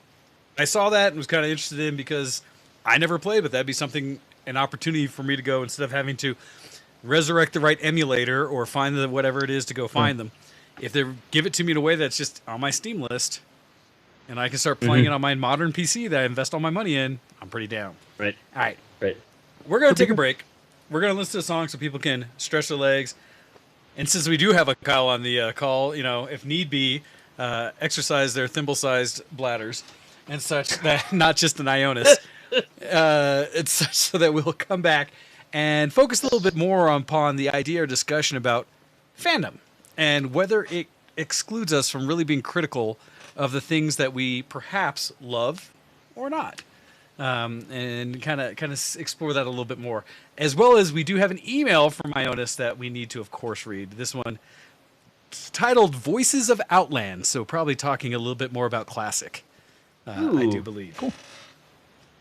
I saw that and was kind of interested in because I never played, but that'd be an opportunity for me to go instead of having to resurrect the right emulator or find whatever it is to go find them. If they give it to me in a way that's just on my Steam list and I can start playing it on my modern PC that I invest all my money in, I'm pretty down. Right. All right. Right. We're going to take a break. We're going to listen to a song so people can stretch their legs. And since we do have a Kyle on the call, if need be, exercise their thimble-sized bladders and such, that not just an Ionis. It's such so that we'll come back and focus a little bit more upon the idea or discussion about fandom and whether it excludes us from really being critical of the things that we perhaps love or not. And kind of explore that a little bit more. As well as we do have an email from Ionis that we need to, of course, read. This one titled Voices of Outland, so probably talking a little bit more about Classic, I do believe. Cool.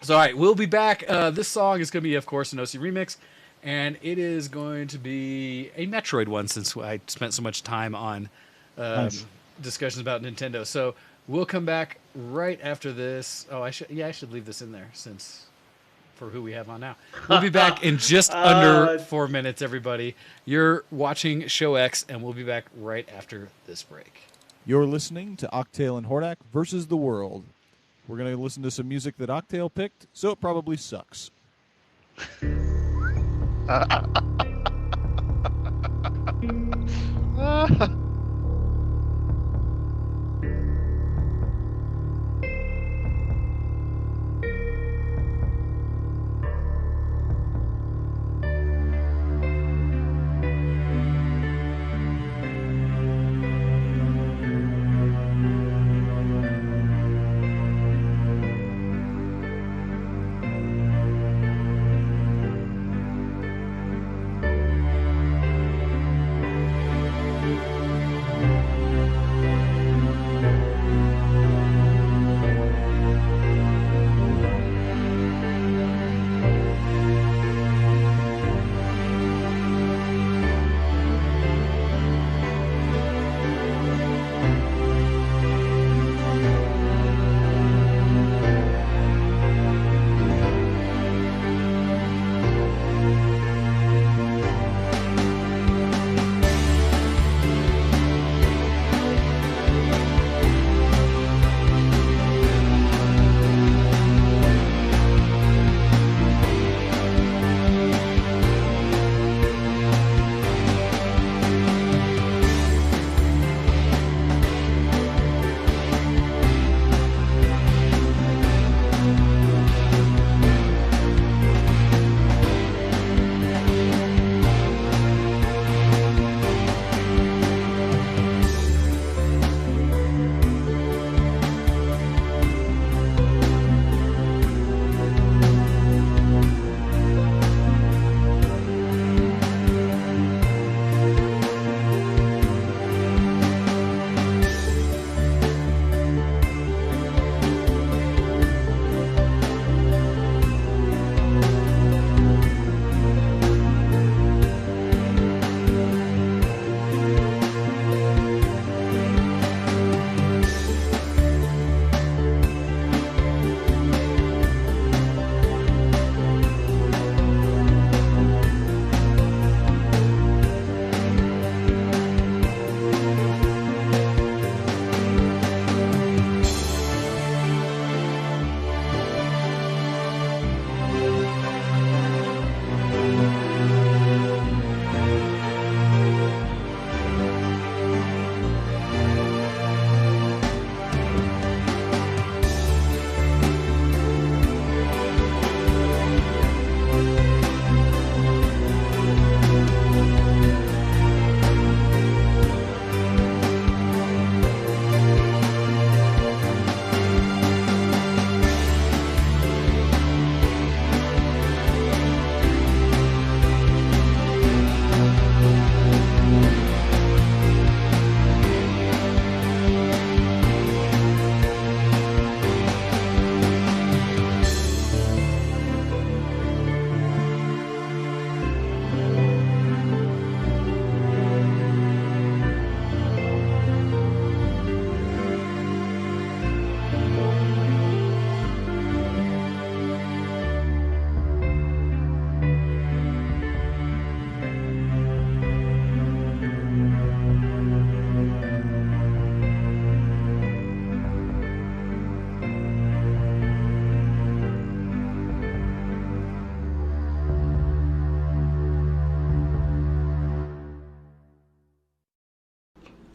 So, all right, we'll be back. This song is going to be, of course, an OC remix, and it is going to be a Metroid one since I spent so much time on discussions about Nintendo. So we'll come back right after this. Oh, I should leave this in there since for who we have on now. We'll be back in just under 4 minutes, everybody. You're watching ShowX, and we'll be back right after this break. You're listening to Octale and Hordak versus the World. We're going to listen to some music that Octale picked, so it probably sucks.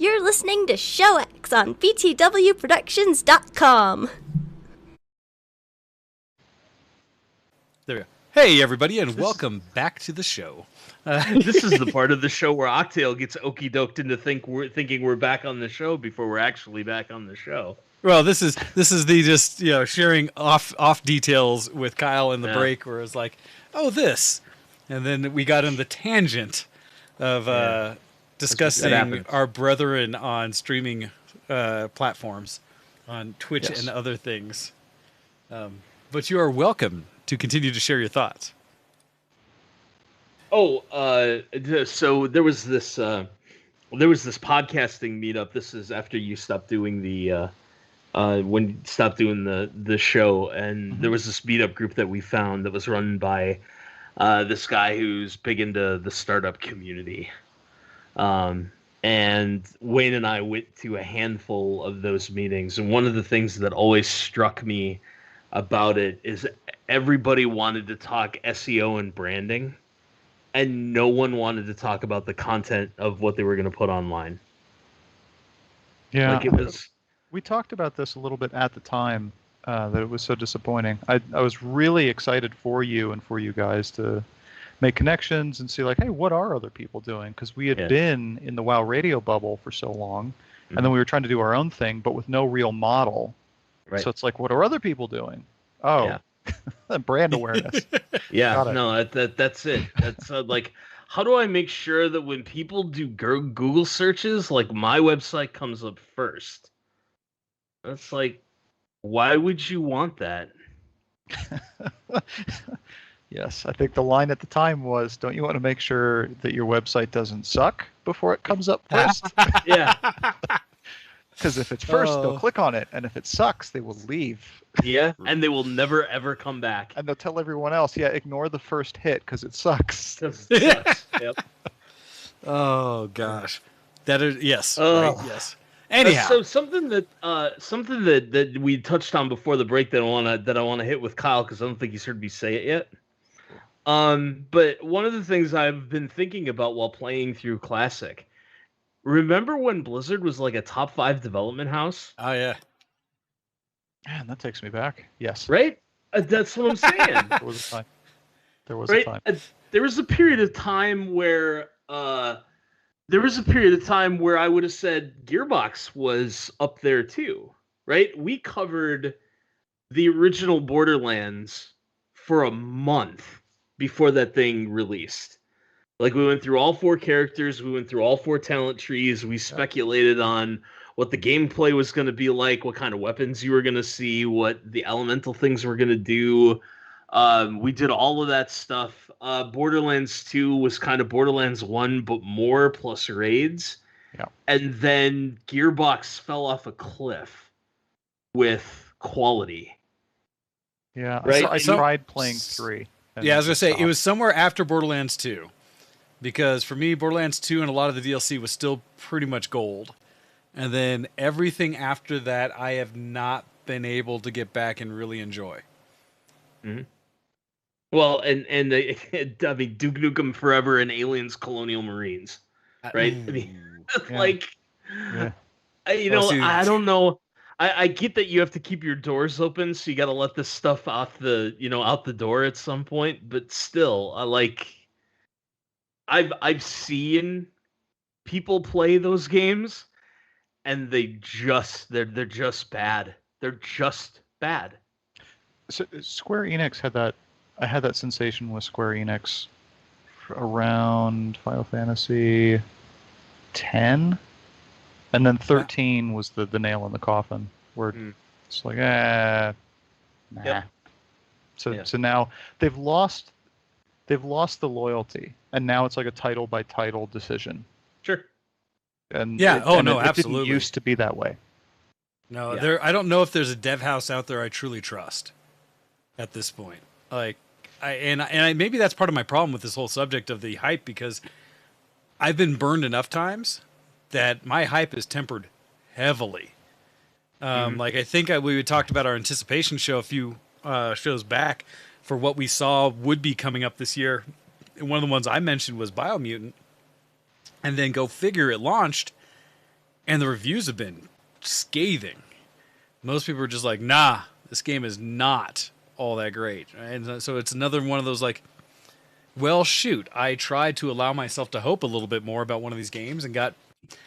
You're listening to ShowX on BTWProductions.com. There we go. Hey, everybody, and welcome back to the show. This is the part of the show where Octale gets okey doked into thinking we're back on the show before we're actually back on the show. Well, this is the just sharing off details with Kyle in the break, where it's like, oh, this, and then we got in the tangent of discussing our brethren on streaming platforms, on Twitch and other things. But you are welcome to continue to share your thoughts. Oh, so there was this podcasting meetup. This is after you stopped doing the when you stopped doing the show, and there was this meetup group that we found that was run by this guy who's big into the startup community. And Wayne and I went to a handful of those meetings, and one of the things that always struck me about it is everybody wanted to talk SEO and branding, and no one wanted to talk about the content of what they were going to put online. Yeah, like it was. We talked about this a little bit at the time, that it was so disappointing. I was really excited for you and for you guys to make connections and see, like, hey, what are other people doing? Because we had been in the WoW radio bubble for so long, and then we were trying to do our own thing, but with no real model. Right. So it's like, what are other people doing? Oh, brand awareness. No, that's it. That's like, how do I make sure that when people do Google searches, like my website comes up first? That's like, why would you want that? Yes, I think the line at the time was, don't you want to make sure that your website doesn't suck before it comes up first? Yeah. Because if it's first, they'll click on it, and if it sucks, they will leave. Yeah, and they will never, ever come back. And they'll tell everyone else, ignore the first hit because it sucks. Yep. Oh, gosh. That is, yes. Right, yes. Anyhow. So something that we touched on before the break that I want to hit with Kyle, because I don't think he's heard me say it yet. But one of the things I've been thinking about while playing through Classic, remember when Blizzard was like a top 5 development house? Oh, yeah. Man, that takes me back. Yes. Right? That's what I'm saying. There was a time. There was a period of time where I would have said Gearbox was up there too, right? We covered the original Borderlands for a month before that thing released. Like, we went through all 4 characters, we went through all 4 talent trees, we speculated on what the gameplay was going to be like, what kind of weapons you were going to see, what the elemental things were going to do. We did all of that stuff. Borderlands 2 was kind of Borderlands 1, but more, plus raids. Yeah. And then Gearbox fell off a cliff with quality. Yeah, right? I tried playing 3. Yeah, I was going to say, it was somewhere after Borderlands 2. Because for me, Borderlands 2 and a lot of the DLC was still pretty much gold. And then everything after that, I have not been able to get back and really enjoy. Mm-hmm. Well, and I mean, Duke Nukem Forever and Aliens Colonial Marines, right? I mean, I don't know. I get that you have to keep your doors open, so you got to let this stuff out the door at some point. But still, I've seen people play those games, and they're just bad. They're just bad. So Square Enix had that. I had that sensation with Square Enix around Final Fantasy X, and then 13 was the nail in the coffin, where it's like, nah. Yep. So now they've lost the loyalty, and now it's like a title by title decision. Sure. And absolutely. It didn't used to be that way. No, I don't know if there's a dev house out there I truly trust at this point. Maybe that's part of my problem with this whole subject of the hype, because I've been burned enough times that my hype is tempered heavily. Like, I think we talked about our anticipation show a few shows back for what we saw would be coming up this year. And one of the ones I mentioned was Biomutant. And then go figure, it launched, and the reviews have been scathing. Most people are just like, nah, this game is not all that great. And so it's another one of those like, well, shoot, I tried to allow myself to hope a little bit more about one of these games and got.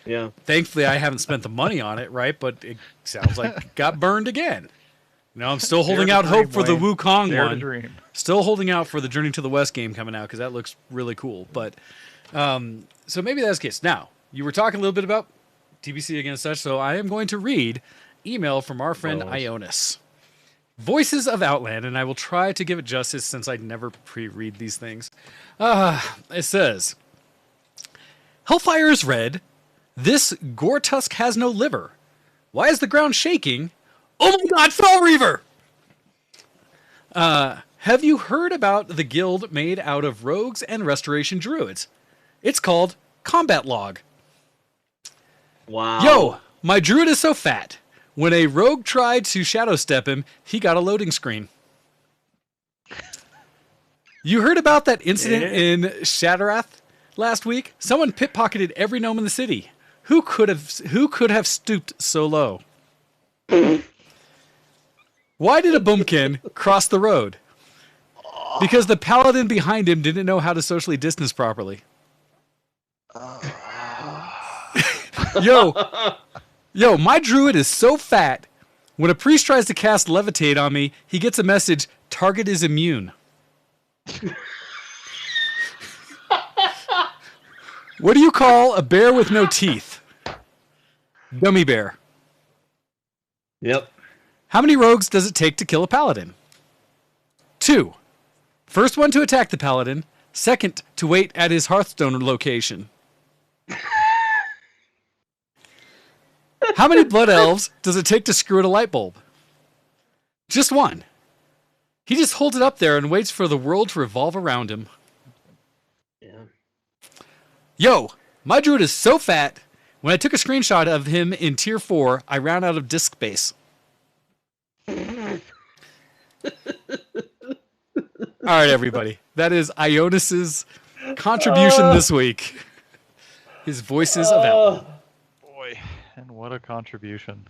Yeah. Thankfully, I haven't spent the money on it, right? But it sounds like got burned again. I'm still holding out hope for the Wukong one. Still holding out for the Journey to the West game coming out because that looks really cool. But so maybe that's the case. Now, you were talking a little bit about TBC again and such, so I am going to read email from our friend Ionis. Voices of Outland, and I will try to give it justice since I never pre-read these things. It says, Hellfire is red. This Gore-Tusk has no liver. Why is the ground shaking? Oh my god, Fell Reaver! Have you heard about the guild made out of rogues and restoration druids? It's called Combat Log. Wow. Yo, my druid is so fat. When a rogue tried to shadow step him, he got a loading screen. You heard about that incident in Shatterath last week? Someone pickpocketed every gnome in the city. Who could have stooped so low? Why did a bumpkin cross the road? Because the paladin behind him didn't know how to socially distance properly. Yo, my druid is so fat. When a priest tries to cast Levitate on me, he gets a message, target is immune. What do you call a bear with no teeth? Gummy bear. Yep. How many rogues does it take to kill a paladin? 2. First one to attack the paladin. Second to wait at his Hearthstone location. How many blood elves does it take to screw at a light bulb? Just 1. He just holds it up there and waits for the world to revolve around him. Yeah. Yo, my druid is so fat. When I took a screenshot of him in tier 4, I ran out of disk space. All right, everybody. That is Ionis's contribution this week. His voices of Outland. Boy, and what a contribution.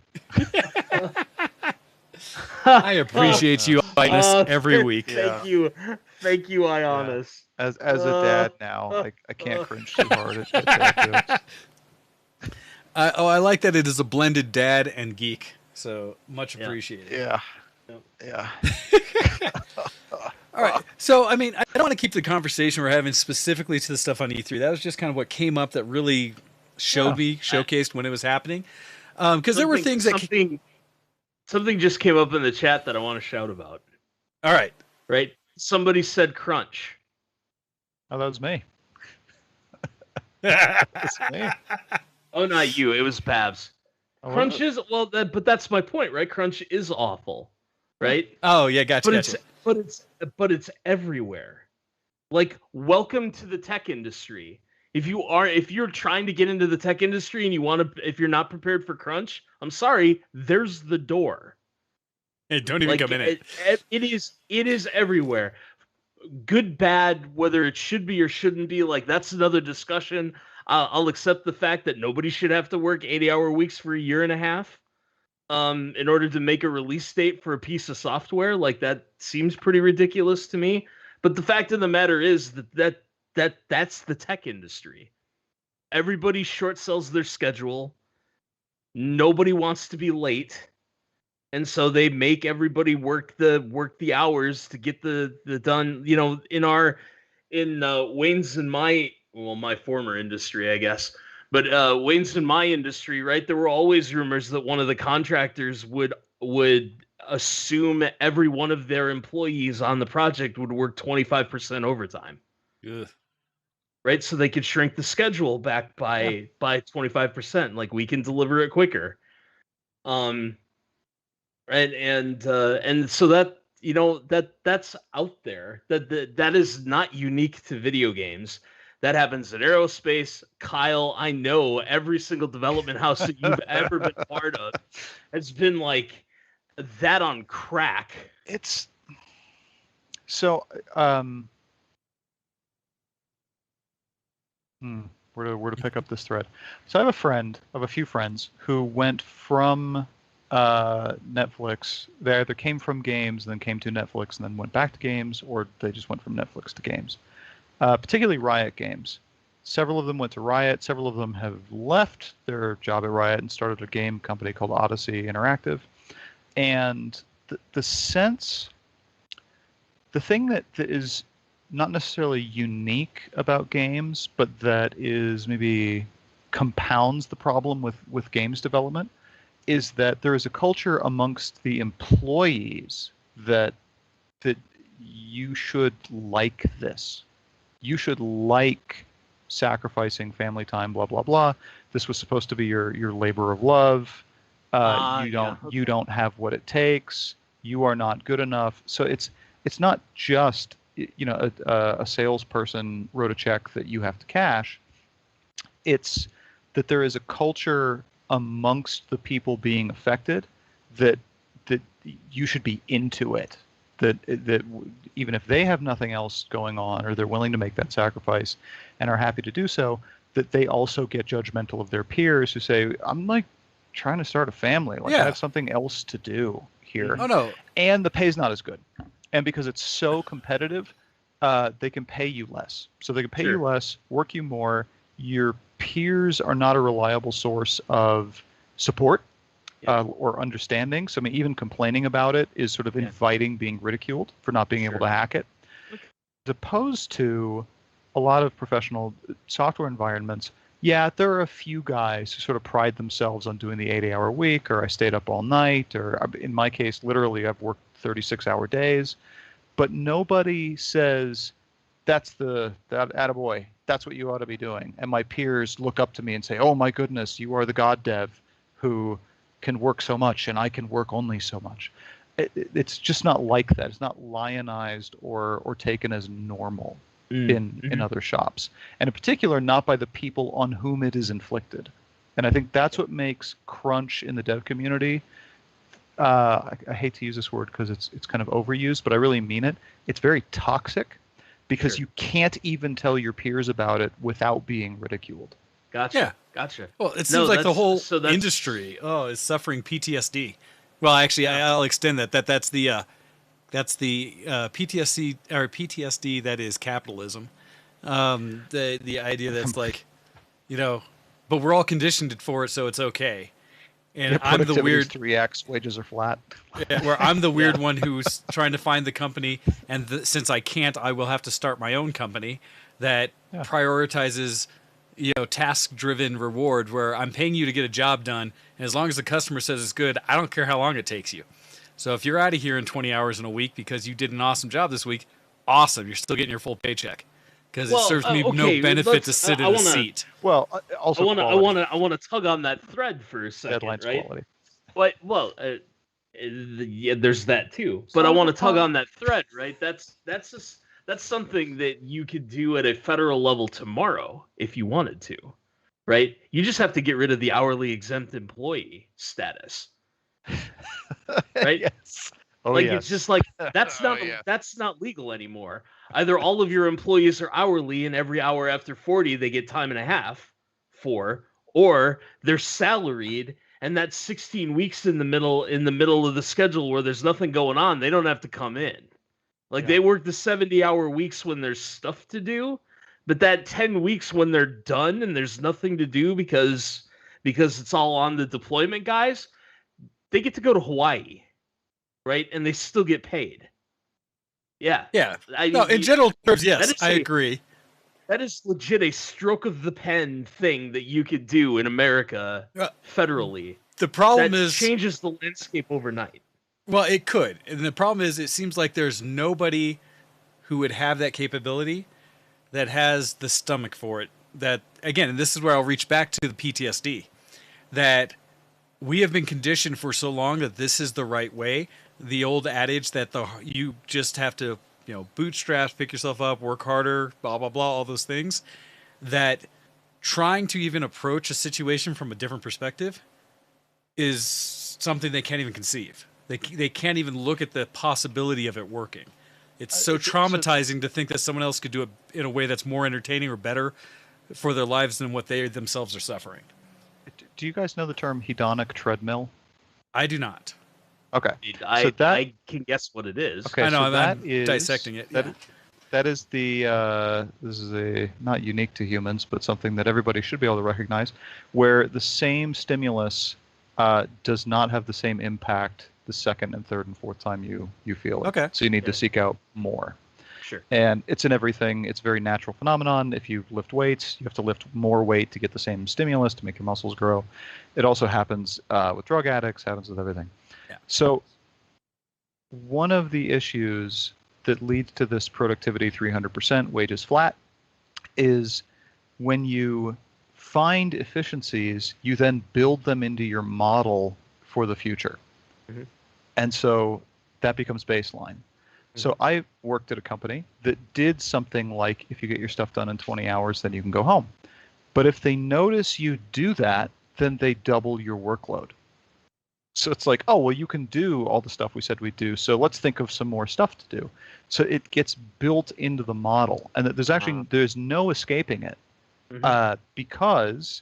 I appreciate you, Ionis, every week. Thank you, Ionis. Yeah. As a dad now, I can't cringe too hard at dad jokes. I like that it is a blended dad and geek. So much appreciated. Yeah. All right. So, I mean, I don't want to keep the conversation we're having specifically to the stuff on E3. That was just kind of what came up that really showcased when it was happening. Because there were things that... Something just came up in the chat that I want to shout about. All right. Right? Somebody said crunch. Oh, that was me. Oh, not you. It was Babs. Crunch is but that's my point, right? Crunch is awful, right? Oh yeah, gotcha. But it's everywhere. Like, welcome to the tech industry. If you're trying to get into the tech industry and if you're not prepared for crunch, I'm sorry, there's the door. Hey, don't even come in it. It is everywhere. Good, bad, whether it should be or shouldn't be, like, that's another discussion. I'll accept the fact that nobody should have to work 80-hour weeks for a year and a half in order to make a release date for a piece of software. Like, that seems pretty ridiculous to me. But the fact of the matter is that's the tech industry. Everybody short sells their schedule. Nobody wants to be late. And so they make everybody work the hours to get the done, in Wayne's and my former industry, I guess. But Wayne's in my industry, right? There were always rumors that one of the contractors would assume every one of their employees on the project would work 25% overtime. Ugh. Right? So they could shrink the schedule back by 25%. Like, we can deliver it quicker. And so that that's out there. That is not unique to video games. That happens in aerospace. Kyle, I know every single development house that you've ever been part of has been like that on crack. It's so where to pick up this thread. So I have a few friends who went from Netflix. They either came from games and then came to Netflix and then went back to games, or they just went from Netflix to games. Particularly Riot Games. Several of them went to Riot. Several of them have left their job at Riot and started a game company called Odyssey Interactive. And the thing that is not necessarily unique about games, but that is maybe compounds the problem with games development, is that there is a culture amongst the employees that you should like this. You should like sacrificing family time, blah blah blah. This was supposed to be your labor of love. You don't have what it takes. You are not good enough. So it's not just a salesperson wrote a check that you have to cash. It's that there is a culture amongst the people being affected that you should be into it. That even if they have nothing else going on, or they're willing to make that sacrifice and are happy to do so, that they also get judgmental of their peers who say, I'm like trying to start a family. Like, I have something else to do here. Oh, no. And the pay's not as good. And because it's so competitive, they can pay you less. So they can pay you less, work you more. Your peers are not a reliable source of support or understanding. So I mean, even complaining about it is sort of inviting being ridiculed for not being able to hack it. As opposed to a lot of professional software environments, there are a few guys who sort of pride themselves on doing the 80-hour week, or I stayed up all night, or in my case, literally I've worked 36-hour days. But nobody says, that attaboy, that's what you ought to be doing. And my peers look up to me and say, oh my goodness, you are the god dev who can work so much and I can work only so much. It's just not like that. It's not lionized or taken as normal in other shops. And in particular, not by the people on whom it is inflicted. And I think that's what makes crunch in the dev community. I hate to use this word because it's kind of overused, but I really mean it. It's very toxic because you can't even tell your peers about it without being ridiculed. Gotcha. Well, it seems like the whole industry is suffering PTSD. Well, actually, I'll extend that. That's the PTSD or PTSD that is capitalism. The idea that's like, but we're all conditioned for it, so it's okay. And I'm the weird 3x, wages are flat. Where I'm the weird one who's trying to find the company, and since I can't, I will have to start my own company that prioritizes, task-driven reward, where I'm paying you to get a job done, and as long as the customer says it's good, I don't care how long it takes you. So if you're out of here in 20 hours in a week because you did an awesome job this week, awesome, you're still getting your full paycheck. Because it serves me no benefit to sit in a seat. Well, also I want to tug on that thread for a second, Deadline's right? Quality. There's that too. But I want to tug on that thread, right? That's something that you could do at a federal level tomorrow if you wanted to, right? You just have to get rid of the hourly exempt employee status, right? Yes. It's just like that's not legal anymore. Either all of your employees are hourly and every hour after 40 they get time and a half for, or they're salaried and that's 16 weeks in the middle of the schedule where there's nothing going on, they don't have to come in. They work the 70-hour weeks when there's stuff to do, but that 10 weeks when they're done and there's nothing to do because it's all on the deployment guys, they get to go to Hawaii. Right, and they still get paid. Yeah. In general terms, yes, I agree. That is legit a stroke of the pen thing that you could do in America federally. The problem is changes the landscape overnight. Well, it could, and the problem is it seems like there's nobody who would have that capability that has the stomach for it. That again, and this is where I'll reach back to the PTSD. That we have been conditioned for so long that this is the right way. The old adage that you just have to, bootstrap, pick yourself up, work harder, blah, blah, blah, all those things. That trying to even approach a situation from a different perspective is something they can't even conceive. They can't even look at the possibility of it working. It's so traumatizing to think that someone else could do it in a way that's more entertaining or better for their lives than what they themselves are suffering. Do you guys know the term hedonic treadmill? I do not. Okay. I can guess what it is. Okay, I know, so I'm dissecting it. That is this is not unique to humans, but something that everybody should be able to recognize, where the same stimulus does not have the same impact the second and third and fourth time you feel it. Okay. So you need to seek out more. Sure. And it's in everything. It's a very natural phenomenon. If you lift weights, you have to lift more weight to get the same stimulus to make your muscles grow. It also happens with drug addicts, happens with everything. Yeah. So one of the issues that leads to this productivity 300%, wages flat, is when you find efficiencies, you then build them into your model for the future. Mm-hmm. And so that becomes baseline. Mm-hmm. So I worked at a company that did something like, if you get your stuff done in 20 hours, then you can go home. But if they notice you do that, then they double your workload. So it's like, oh, well, you can do all the stuff we said we'd do, so let's think of some more stuff to do. So it gets built into the model, and there's no escaping it, because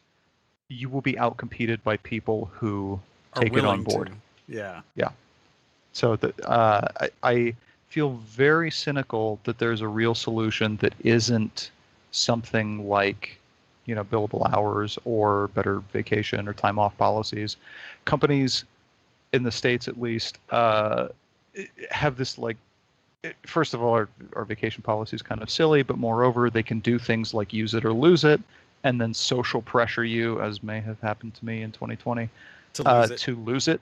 you will be outcompeted by people who take it on board. Yeah. So I feel very cynical that there's a real solution that isn't something like, billable hours or better vacation or time off policies. Companies in the States, at least, have this, like, first of all, our vacation policy is kind of silly, but moreover, they can do things like use it or lose it, and then social pressure you, as may have happened to me in 2020, to lose it.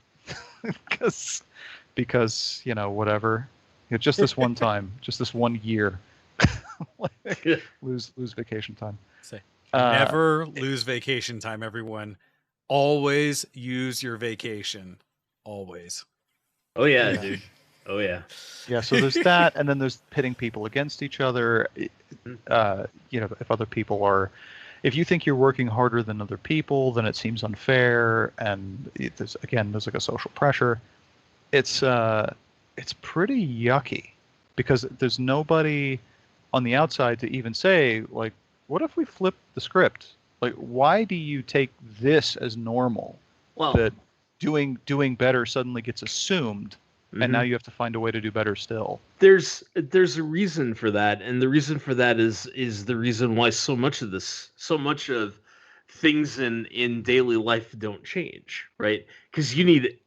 because whatever. Just this one time, just this 1 year. lose vacation time. Never lose vacation time, everyone. Always use your vacation. Always. Oh yeah, dude. Oh yeah. Yeah. So there's that, and then there's pitting people against each other. If other people are, if you think you're working harder than other people, then it seems unfair, and there's like a social pressure. It's pretty yucky, because there's nobody on the outside to even say, like, what if we flip the script? Like, why do you take this as normal? Well, that doing better suddenly gets assumed, and now you have to find a way to do better still. There's a reason for that, and the reason for that is the reason why so much of things in daily life don't change, right? Because you need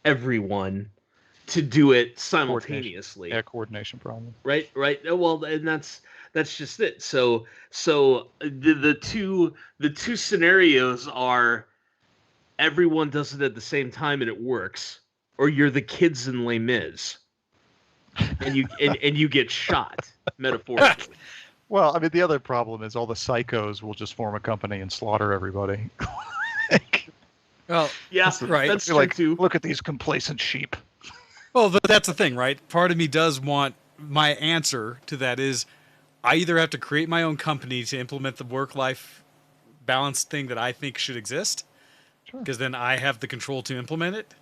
everyone to do it simultaneously. Coordination problem. Right. Well, and that's just it. So the two scenarios are, everyone does it at the same time and it works, or you're the kids in Les Mis, and you get shot, metaphorically. Well, I mean, the other problem is all the psychos will just form a company and slaughter everybody. Well, yeah, right. That's true too. Look at these complacent sheep. Well, that's the thing, right? Part of me does want, my answer to that is, I either have to create my own company to implement the work-life balance thing that I think should exist, because then I have the control to implement it,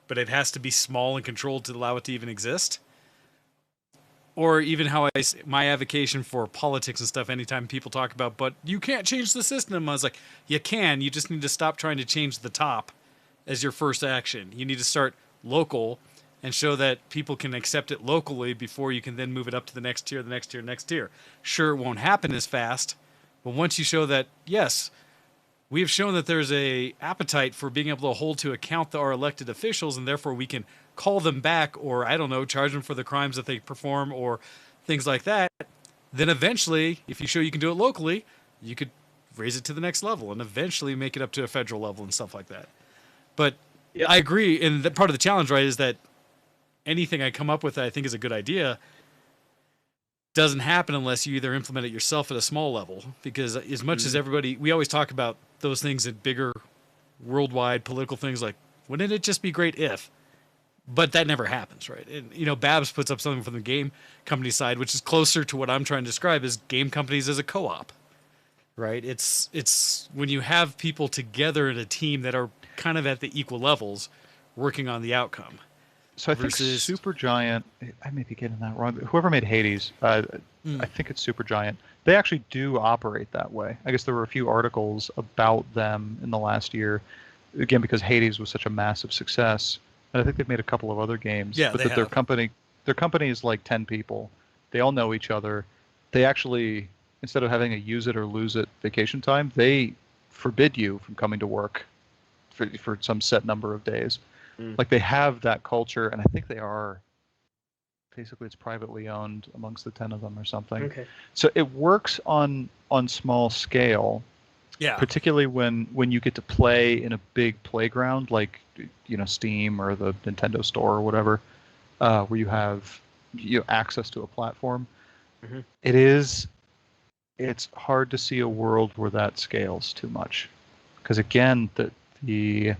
but it has to be small and controlled to allow it to even exist. Or even how my advocation for politics and stuff, anytime people talk about, but you can't change the system, I was like, you can, you just need to stop trying to change the top as your first action. You need to start local and show that people can accept it locally before you can then move it up to the next tier, the next tier, next tier. Sure, it won't happen as fast, but once you show that, yes, we have shown that there's a appetite for being able to hold to account our elected officials, and therefore we can call them back, or, I don't know, charge them for the crimes that they perform or things like that, then eventually, if you show you can do it locally, you could raise it to the next level and eventually make it up to a federal level and stuff like that. But I agree, and part of the challenge, right, is that anything I come up with that I think is a good idea doesn't happen unless you either implement it yourself at a small level. Because as much as everybody, we always talk about those things at bigger worldwide political things, like, wouldn't it just be great if? But that never happens, right? And, Babs puts up something from the game company side, which is closer to what I'm trying to describe as game companies as a co-op, right? It's when you have people together in a team that are kind of at the equal levels working on the outcome. So I think Supergiant, I may be getting that wrong. Whoever made Hades, I think it's Supergiant. They actually do operate that way. I guess there were a few articles about them in the last year again, because Hades was such a massive success, and I think they've made a couple of other games. Yeah, but they that their company is like 10 people. They all know each other. They actually, instead of having a use it or lose it vacation time, they forbid you from coming to work for some set number of days. Like they have that culture, and I think they are basically it's privately owned amongst the 10 of them or something. Okay. So it works on small scale. Yeah. Particularly when you get to play in a big playground like Steam or the Nintendo Store or whatever, where you have access to a platform. Mm-hmm. It's hard to see a world where that scales too much, because again you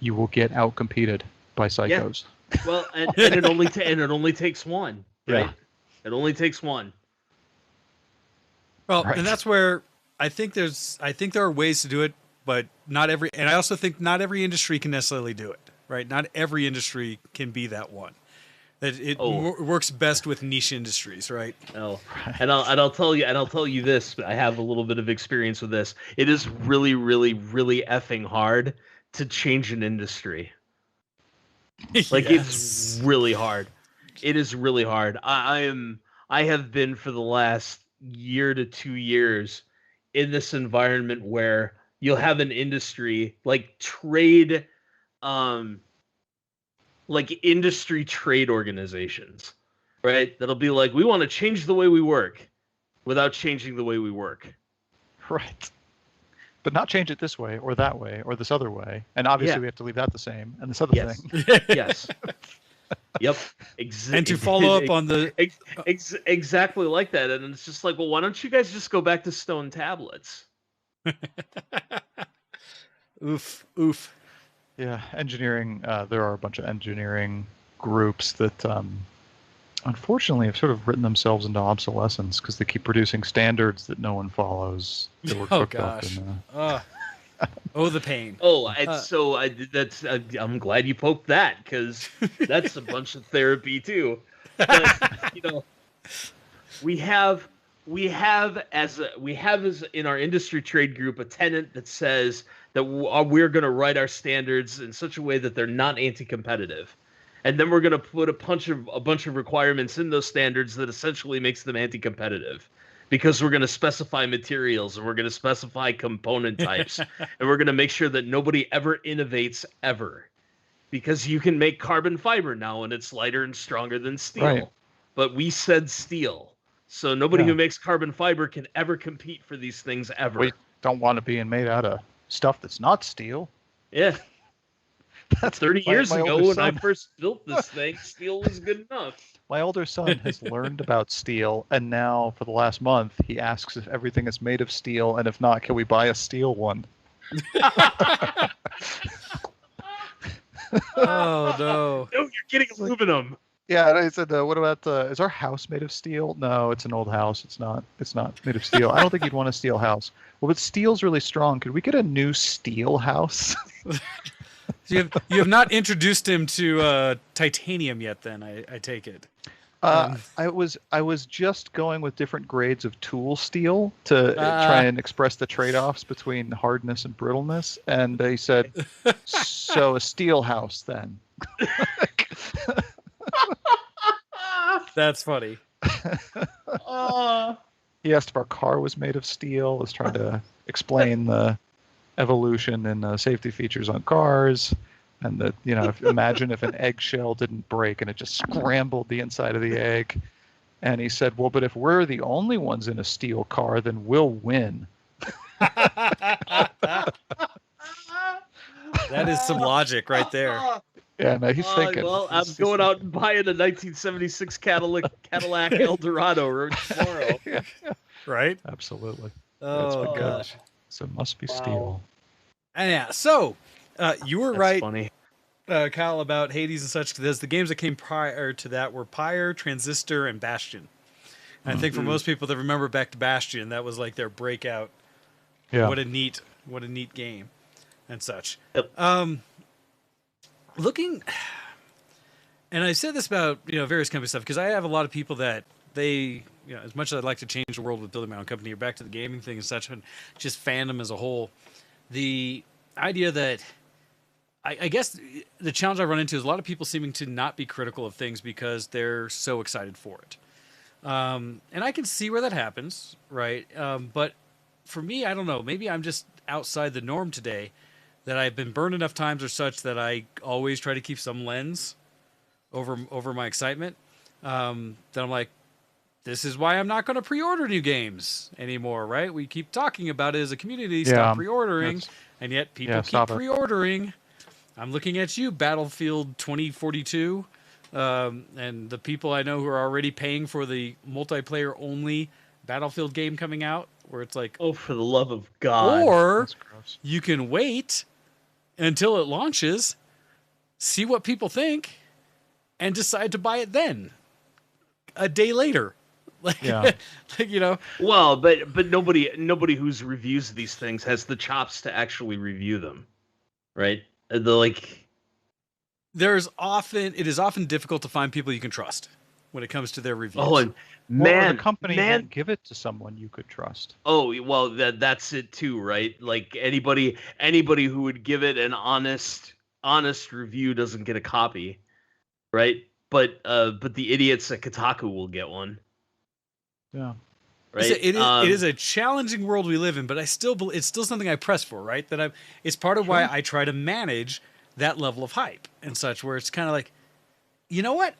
will get outcompeted by psychos. Yeah. Well, and it only takes one, right? Yeah. It only takes one. Well, Right. And that's where I think there are ways to do it, but and I also think not every industry can necessarily do it, right? Not every industry can be that one. That it works best with niche industries, right? Oh, and I'll tell you this. I have a little bit of experience with this. It is really, really, really effing hard to change an industry. Like It's really hard. It is really hard. I have been for the last year to 2 years in this environment where you'll have an industry like trade, like industry trade organizations, right? That'll be like, we want to change the way we work without changing the way we work. Right. But not change it this way or that way or this other way. And obviously we have to leave that the same and this other thing. Yes. Yep. And to follow up on the... exactly like that. And it's just like, well, why don't you guys just go back to stone tablets? Oof. Yeah, engineering. There are a bunch of engineering groups that, unfortunately, have sort of written themselves into obsolescence because they keep producing standards that no one follows. That were cooked up in, the pain. I'm glad you poked that, because that's a bunch of therapy too. But, we have as in our industry trade group a tenant that says that we're going to write our standards in such a way that they're not anti-competitive, and then we're going to put a bunch of requirements in those standards that essentially makes them anti-competitive, because we're going to specify materials and we're going to specify component types and we're going to make sure that nobody ever innovates ever, because you can make carbon fiber now and it's lighter and stronger than steel. Right. But we said steel. So nobody who makes carbon fiber can ever compete for these things ever. We don't want to be made out of stuff that's not steel. Yeah. That's 30 years my ago older when I son. first built this thing, steel was good enough. My older son has learned about steel, and now for the last month he asks if everything is made of steel, and if not, can we buy a steel one? Oh no! No, you're getting aluminum. Yeah, and I said, what about, is our house made of steel? No, it's an old house. It's not made of steel. I don't think you'd want a steel house. Well, but steel's really strong. Could we get a new steel house? You have not introduced him to titanium yet, then, I take it. I was just going with different grades of tool steel to try and express the trade-offs between hardness and brittleness, and he said, so a steel house then. That's funny. He asked if our car was made of steel. Was trying to explain the evolution and safety features on cars, and that imagine if an eggshell didn't break and it just scrambled the inside of the egg. And he said, well, but if we're the only ones in a steel car, then we'll win. That is some logic right there. Yeah, no, he's thinking. Well, I'm going out and buying a 1976 Cadillac Eldorado tomorrow. Yeah. Right? Absolutely. Oh, my gosh. So it must be steel. And yeah, so you were right, funny. Kyle, about Hades and such, because the games that came prior to that were Pyre, Transistor, and Bastion. And I think for most people that remember back to Bastion, that was like their breakout. Yeah. What a neat game and such. Yep. Looking, and I said this about various company stuff, because I have a lot of people that they, as much as I'd like to change the world with building my own company, or back to the gaming thing and such, and just fandom as a whole, idea that I guess the challenge I run into is a lot of people seeming to not be critical of things because they're so excited for it. And I can see where that happens, right? But for me, I don't know. Maybe I'm just outside the norm today, that I've been burned enough times or such that I always try to keep some lens over my excitement. That I'm like, this is why I'm not going to pre-order new games anymore, right? We keep talking about it as a community, stop pre-ordering, and yet people keep pre-ordering. I'm looking at you, Battlefield 2042, and the people I know who are already paying for the multiplayer-only Battlefield game coming out, where it's like... Oh, for the love of God. Or you can wait until it launches, see what people think, and decide to buy it then, a day later. Like, you know. Well, but nobody who's reviews these things has the chops to actually review them, right? It is often difficult to find people you can trust when it comes to their reviews. Oh, and the company won't give it to someone you could trust. Oh, well, that's it too, right? Like anybody who would give it an honest review doesn't get a copy, right? But the idiots at Kotaku will get one. Yeah. Right. It is a challenging world we live in, but it's still something I press for, right? It's part of why I try to manage that level of hype and such, where it's kind of like, you know what?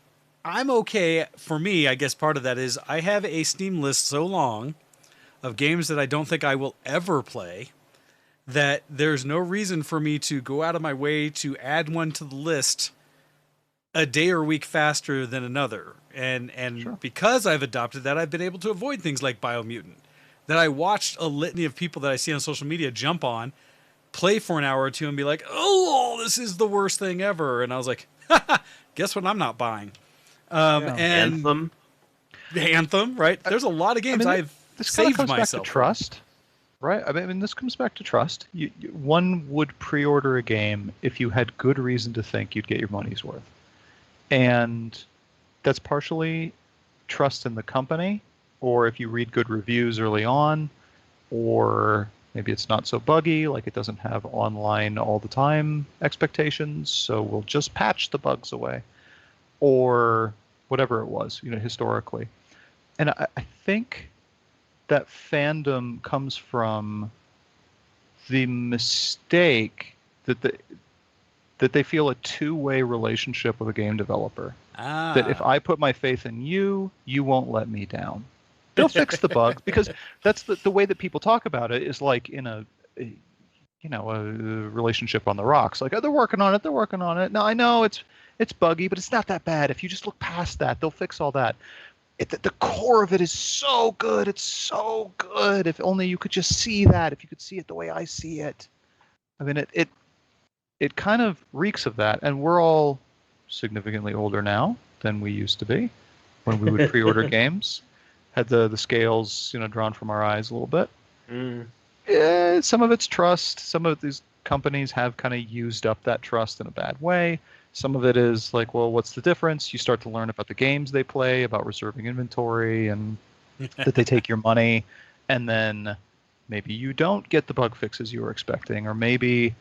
I'm okay. For me, I guess part of that is I have a Steam list so long of games that I don't think I will ever play that there's no reason for me to go out of my way to add one to the list a day or week faster than another. And because I've adopted that, I've been able to avoid things like Biomutant, that I watched a litany of people that I see on social media jump on, play for an hour or two and be like, oh, this is the worst thing ever. And I was like, guess what I'm not buying? And Anthem, right? There's a lot of games I've saved myself. Back to trust, right? I mean, this comes back to trust. One would pre-order a game if you had good reason to think you'd get your money's worth. And that's partially trust in the company, or if you read good reviews early on, or maybe it's not so buggy, like it doesn't have online all the time expectations, so we'll just patch the bugs away, or whatever it was, historically. And I think that fandom comes from the mistake that they feel a two-way relationship with a game developer. That if I put my faith in you, you won't let me down. They'll fix the bugs, because that's the way that people talk about it is like in a relationship on the rocks. Like, oh, they're working on it. No, I know it's buggy, but it's not that bad. If you just look past that, they'll fix all that. The core of it is so good. It's so good. If only you could just see that. If you could see it the way I see it. I mean, it kind of reeks of that, and we're all significantly older now than we used to be when we would pre-order games. Had the scales, drawn from our eyes a little bit. Yeah, some of it's trust. Some of these companies have kind of used up that trust in a bad way. Some of it is like, well, what's the difference? You start to learn about the games they play, about reserving inventory, and that they take your money, and then maybe you don't get the bug fixes you were expecting, or maybe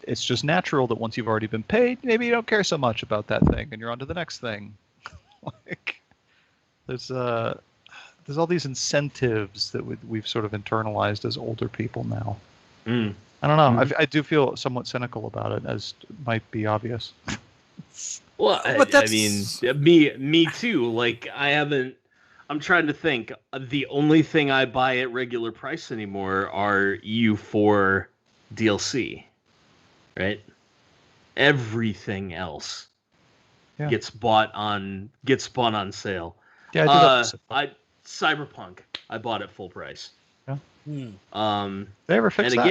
it's just natural that once you've already been paid, maybe you don't care so much about that thing, and you're on to the next thing. Like, there's all these incentives that we've sort of internalized as older people now. I don't know. I do feel somewhat cynical about it, as might be obvious. Well, I mean, me too. Like, I'm trying to think. The only thing I buy at regular price anymore are EU4 DLC. Right? Everything else gets bought on sale. Yeah, I do that. Cyberpunk, I bought at full price. Yeah. They ever fix that? And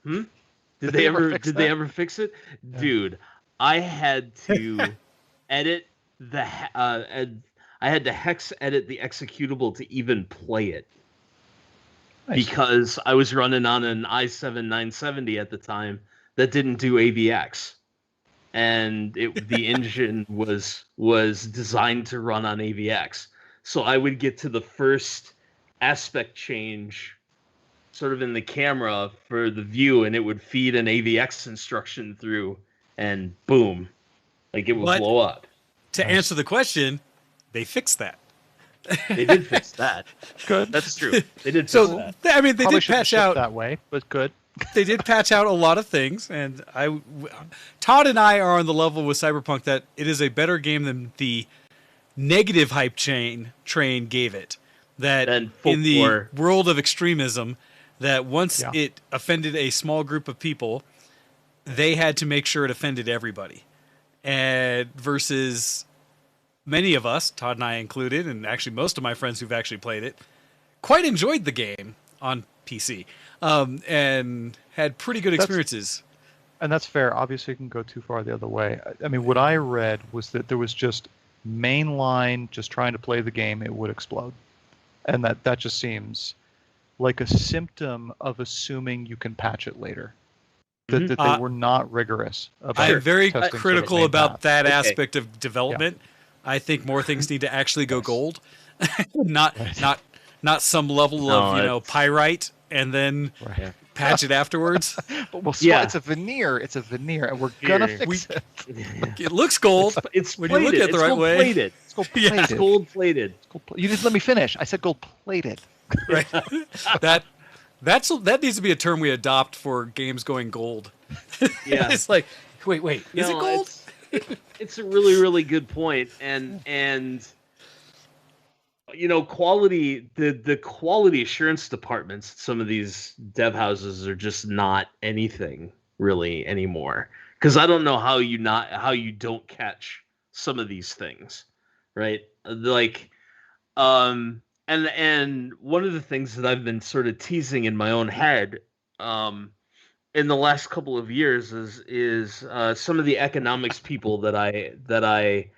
again, did they ever fix it? Yeah. Dude, I had to edit I had to hex edit the executable to even play it. Nice. Because I was running on an i7 970 at the time that didn't do AVX, and the engine was designed to run on AVX. So I would get to the first aspect change sort of in the camera for the view, and it would feed an AVX instruction through, and boom, like it would blow up. To answer the question, they fixed that. They did fix that. Good. That's true. They did fix that. I mean, they Probably did patch out that way, but good. They did patch out a lot of things, and Todd and I are on the level with Cyberpunk that it is a better game than the negative hype train gave it. That in the world of extremism, that once it offended a small group of people, they had to make sure it offended everybody. And versus many of us, Todd and I included, and actually most of my friends who've actually played it, quite enjoyed the game on PC, and had pretty good experiences. And that's fair. Obviously, it can go too far the other way. I mean, what I read was that there was just mainline, just trying to play the game, it would explode. And that just seems like a symptom of assuming you can patch it later. That they were not rigorous about I'm very critical about that aspect of development. Yeah. I think more things need to actually go gold. not some level of pyrite and then patch it afterwards. It's a veneer. It's a veneer, and we're gonna fix it. It looks gold. It's when plated. You look at it the right way. Plated. It's gold plated. It's gold plated. You didn't let me finish. I said gold plated. Right. That needs to be a term we adopt for games going gold. Yeah. It's like, wait, is it gold? It's a really, really good point, and quality, the quality assurance departments at some of these dev houses are just not anything really anymore. Because I don't know how you don't catch some of these things, right? Like, and one of the things that I've been sort of teasing in my own head, in the last couple of years is some of the economics people that I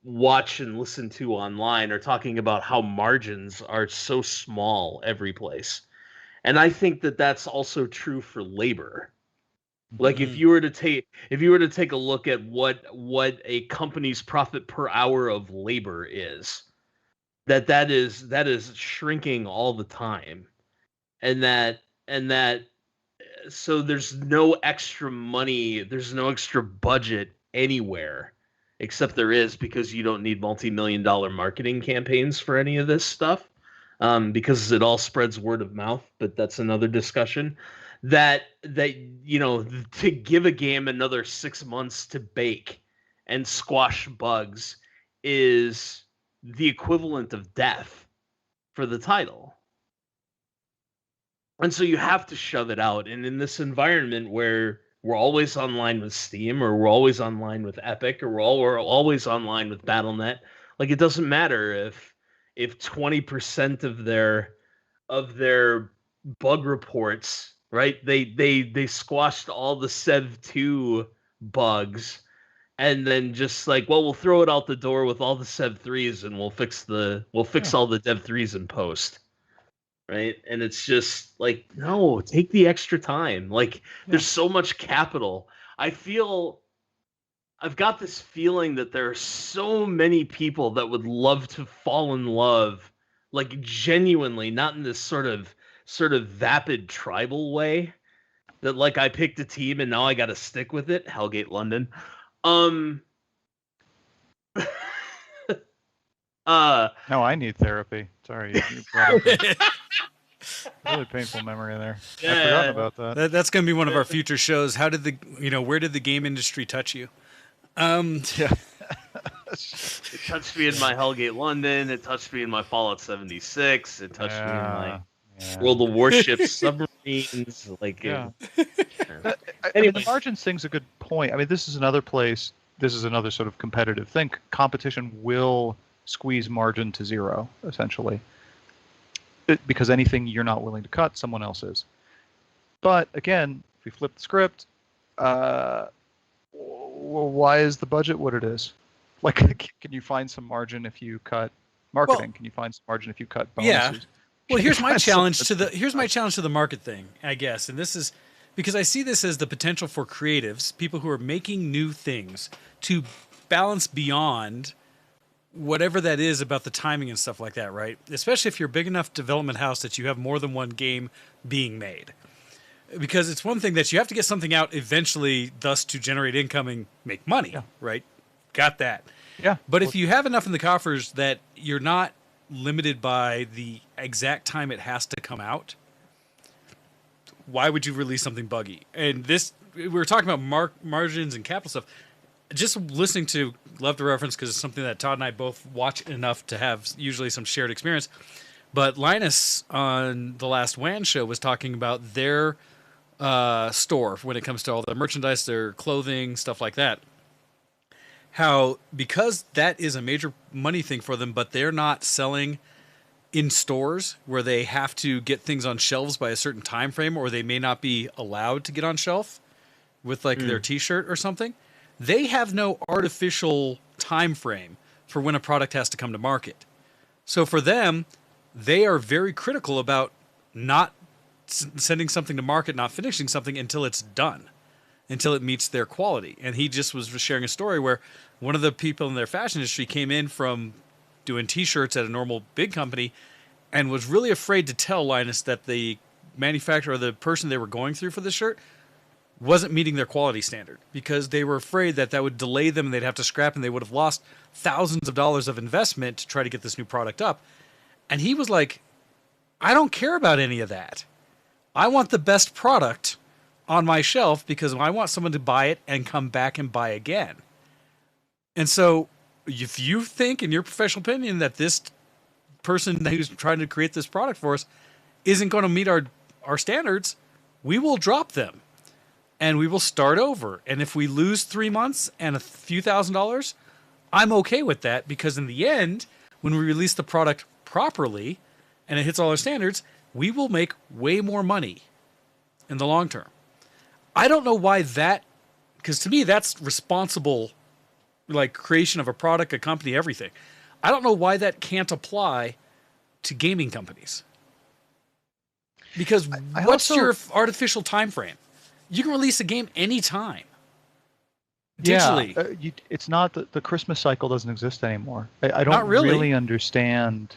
watch and listen to online are talking about how margins are so small every place. And I think that that's also true for labor. Like if you were to take a look at what a company's profit per hour of labor is, that is shrinking all the time. And that so there's no extra money, there's no extra budget anywhere. Except there is, because you don't need multi-million-dollar marketing campaigns for any of this stuff, because it all spreads word of mouth. But that's another discussion. That to give a game another 6 months to bake and squash bugs is the equivalent of death for the title. And so you have to shove it out. And in this environment where we're always online with Steam, or we're always online with Epic, or we're always online with Battle.net. Like, it doesn't matter if 20% of their bug reports, right? They squashed all the Sev 2 bugs, and then just like, well, we'll throw it out the door with all the Sev 3s, and we'll fix all the Dev 3s in post. Right. And it's just like, no, take the extra time. Like, there's so much capital. I've got this feeling that there are so many people that would love to fall in love, like genuinely, not in this sort of vapid tribal way that like I picked a team and now I got to stick with it. Hellgate London. No, I need therapy. Sorry, you brought up really painful memory there. Yeah. I forgot about that. That's going to be one of our future shows. Where did the game industry touch you? Yeah. It touched me in my Hellgate London. It touched me in my Fallout 76. It touched me in my World of Warships submarines. Like, I anyway. mean, the margins thing's a good point. I mean, this is another place. This is another sort of competitive thing. Competition will squeeze margin to zero, essentially. Because anything you're not willing to cut, someone else is. But again, if we flip the script, why is the budget what it is? Like, can you find some margin if you cut marketing? Well, can you find some margin if you cut bonuses? Yeah. Well, here's my challenge to the market thing, I guess, and this is because I see this as the potential for creatives, people who are making new things, to balance beyond whatever that is about the timing and stuff like that, right? Especially if you're a big enough development house that you have more than one game being made. Because it's one thing that you have to get something out eventually, thus to generate income and make money, right? Got that. Yeah. But if you have enough in the coffers that you're not limited by the exact time it has to come out, why would you release something buggy? And this, we were talking about margins and capital stuff. Just listening to, love the reference because it's something that Todd and I both watch enough to have usually some shared experience. But Linus on the last WAN show was talking about their store when it comes to all the merchandise, their clothing, stuff like that. How, because that is a major money thing for them, but they're not selling in stores where they have to get things on shelves by a certain time frame, or they may not be allowed to get on shelf with like their t-shirt or something. They have no artificial time frame for when a product has to come to market. So for them, they are very critical about not sending something to market, not finishing something until it's done, until it meets their quality. And he just was sharing a story where one of the people in their fashion industry came in from doing t-shirts at a normal big company and was really afraid to tell Linus that the manufacturer or the person they were going through for the shirt wasn't meeting their quality standard, because they were afraid that that would delay them and they'd have to scrap and they would have lost thousands of dollars of investment to try to get this new product up. And he was like, I don't care about any of that. I want the best product on my shelf because I want someone to buy it and come back and buy again. And so if you think, in your professional opinion, that this person who's trying to create this product for us isn't going to meet our standards, we will drop them and we will start over. And if we lose 3 months and a few $1,000s, I'm okay with that, because in the end, when we release the product properly and it hits all our standards, we will make way more money in the long term. I don't know why that, because to me that's responsible, like creation of a product, a company, everything. I don't know why that can't apply to gaming companies. Because what's your artificial time frame? You can release a game anytime. Digitally. Yeah, it's not the Christmas cycle doesn't exist anymore. I don't really understand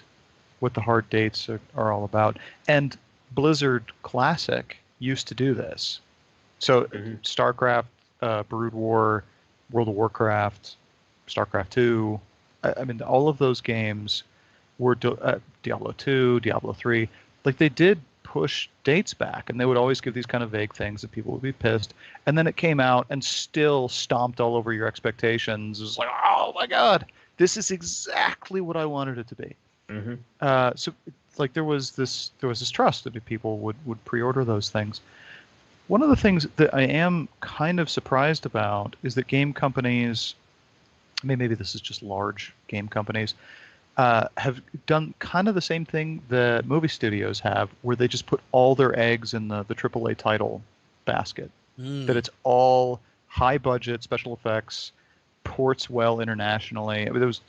what the hard dates are all about. And Blizzard Classic used to do this. So StarCraft, Brood War, World of Warcraft, StarCraft 2, I mean, all of those games were Diablo 2, Diablo 3. Like, they did push dates back, and they would always give these kind of vague things that people would be pissed. And then it came out and still stomped all over your expectations. It was like, oh my God, this is exactly what I wanted it to be. So like there was this trust that people would pre-order those things. One of the things that I am kind of surprised about is that game companies, maybe this is just large game companies, have done kind of the same thing that movie studios have, where they just put all their eggs in the AAA title basket. That it's all high budget special effects, ports well internationally. I mean, there was,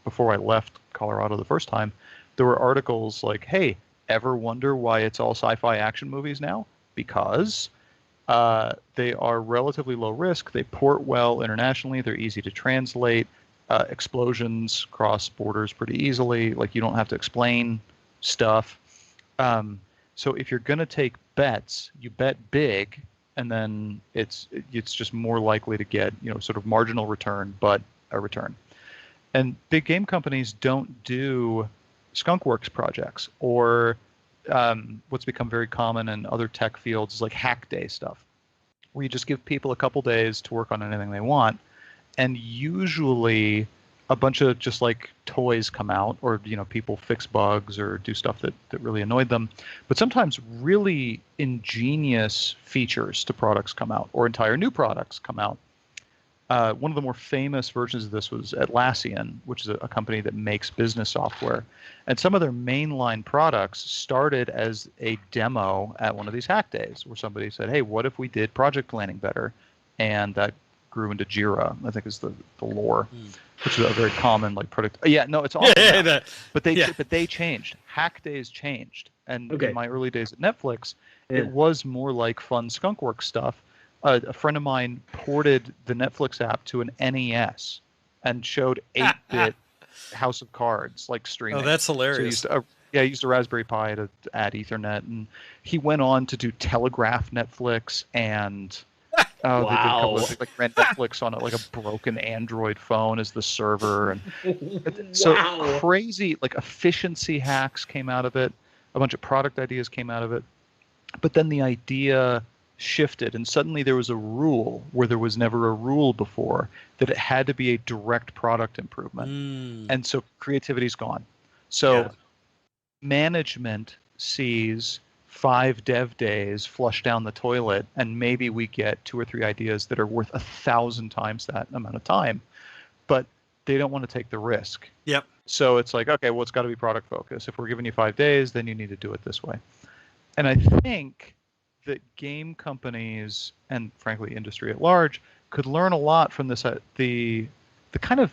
before I left Colorado the first time, there were articles like, hey, ever wonder why it's all sci-fi action movies now? Because they are relatively low risk. They port well internationally. They're easy to translate. Explosions cross borders pretty easily. Like, you don't have to explain stuff. So if you're going to take bets, you bet big, and then it's just more likely to get, sort of marginal return, but a return. And big game companies don't do skunkworks projects, or what's become very common in other tech fields is like hack day stuff, where you just give people a couple days to work on anything they want. And usually a bunch of just like toys come out, or people fix bugs or do stuff that really annoyed them. But sometimes really ingenious features to products come out, or entire new products come out. One of the more famous versions of this was Atlassian, which is a company that makes business software. And some of their mainline products started as a demo at one of these hack days, where somebody said, hey, what if we did project planning better? And that grew into Jira, I think is the lore, which is a very common like product. Yeah, no, it's awesome. But they changed. Hack days changed. And in my early days at Netflix, it was more like fun skunkworks stuff. A friend of mine ported the Netflix app to an NES and showed 8-bit House of Cards, like streaming. Oh, that's hilarious. So he used a Raspberry Pi to add Ethernet, and he went on to do Telegraph Netflix, and they did a couple of things, like ran Netflix on like a broken Android phone as the server, and so crazy like efficiency hacks came out of it. A bunch of product ideas came out of it, but then the idea shifted, and suddenly there was a rule where there was never a rule before, that it had to be a direct product improvement, and so creativity's gone. So management sees 5 dev days flush down the toilet, and maybe we get 2 or 3 ideas that are worth 1,000 times that amount of time, but they don't want to take the risk. Yep. So it's like, okay, well, it's got to be product focused. If we're giving you 5 days, then you need to do it this way. And I think that game companies and frankly industry at large could learn a lot from this, the kind of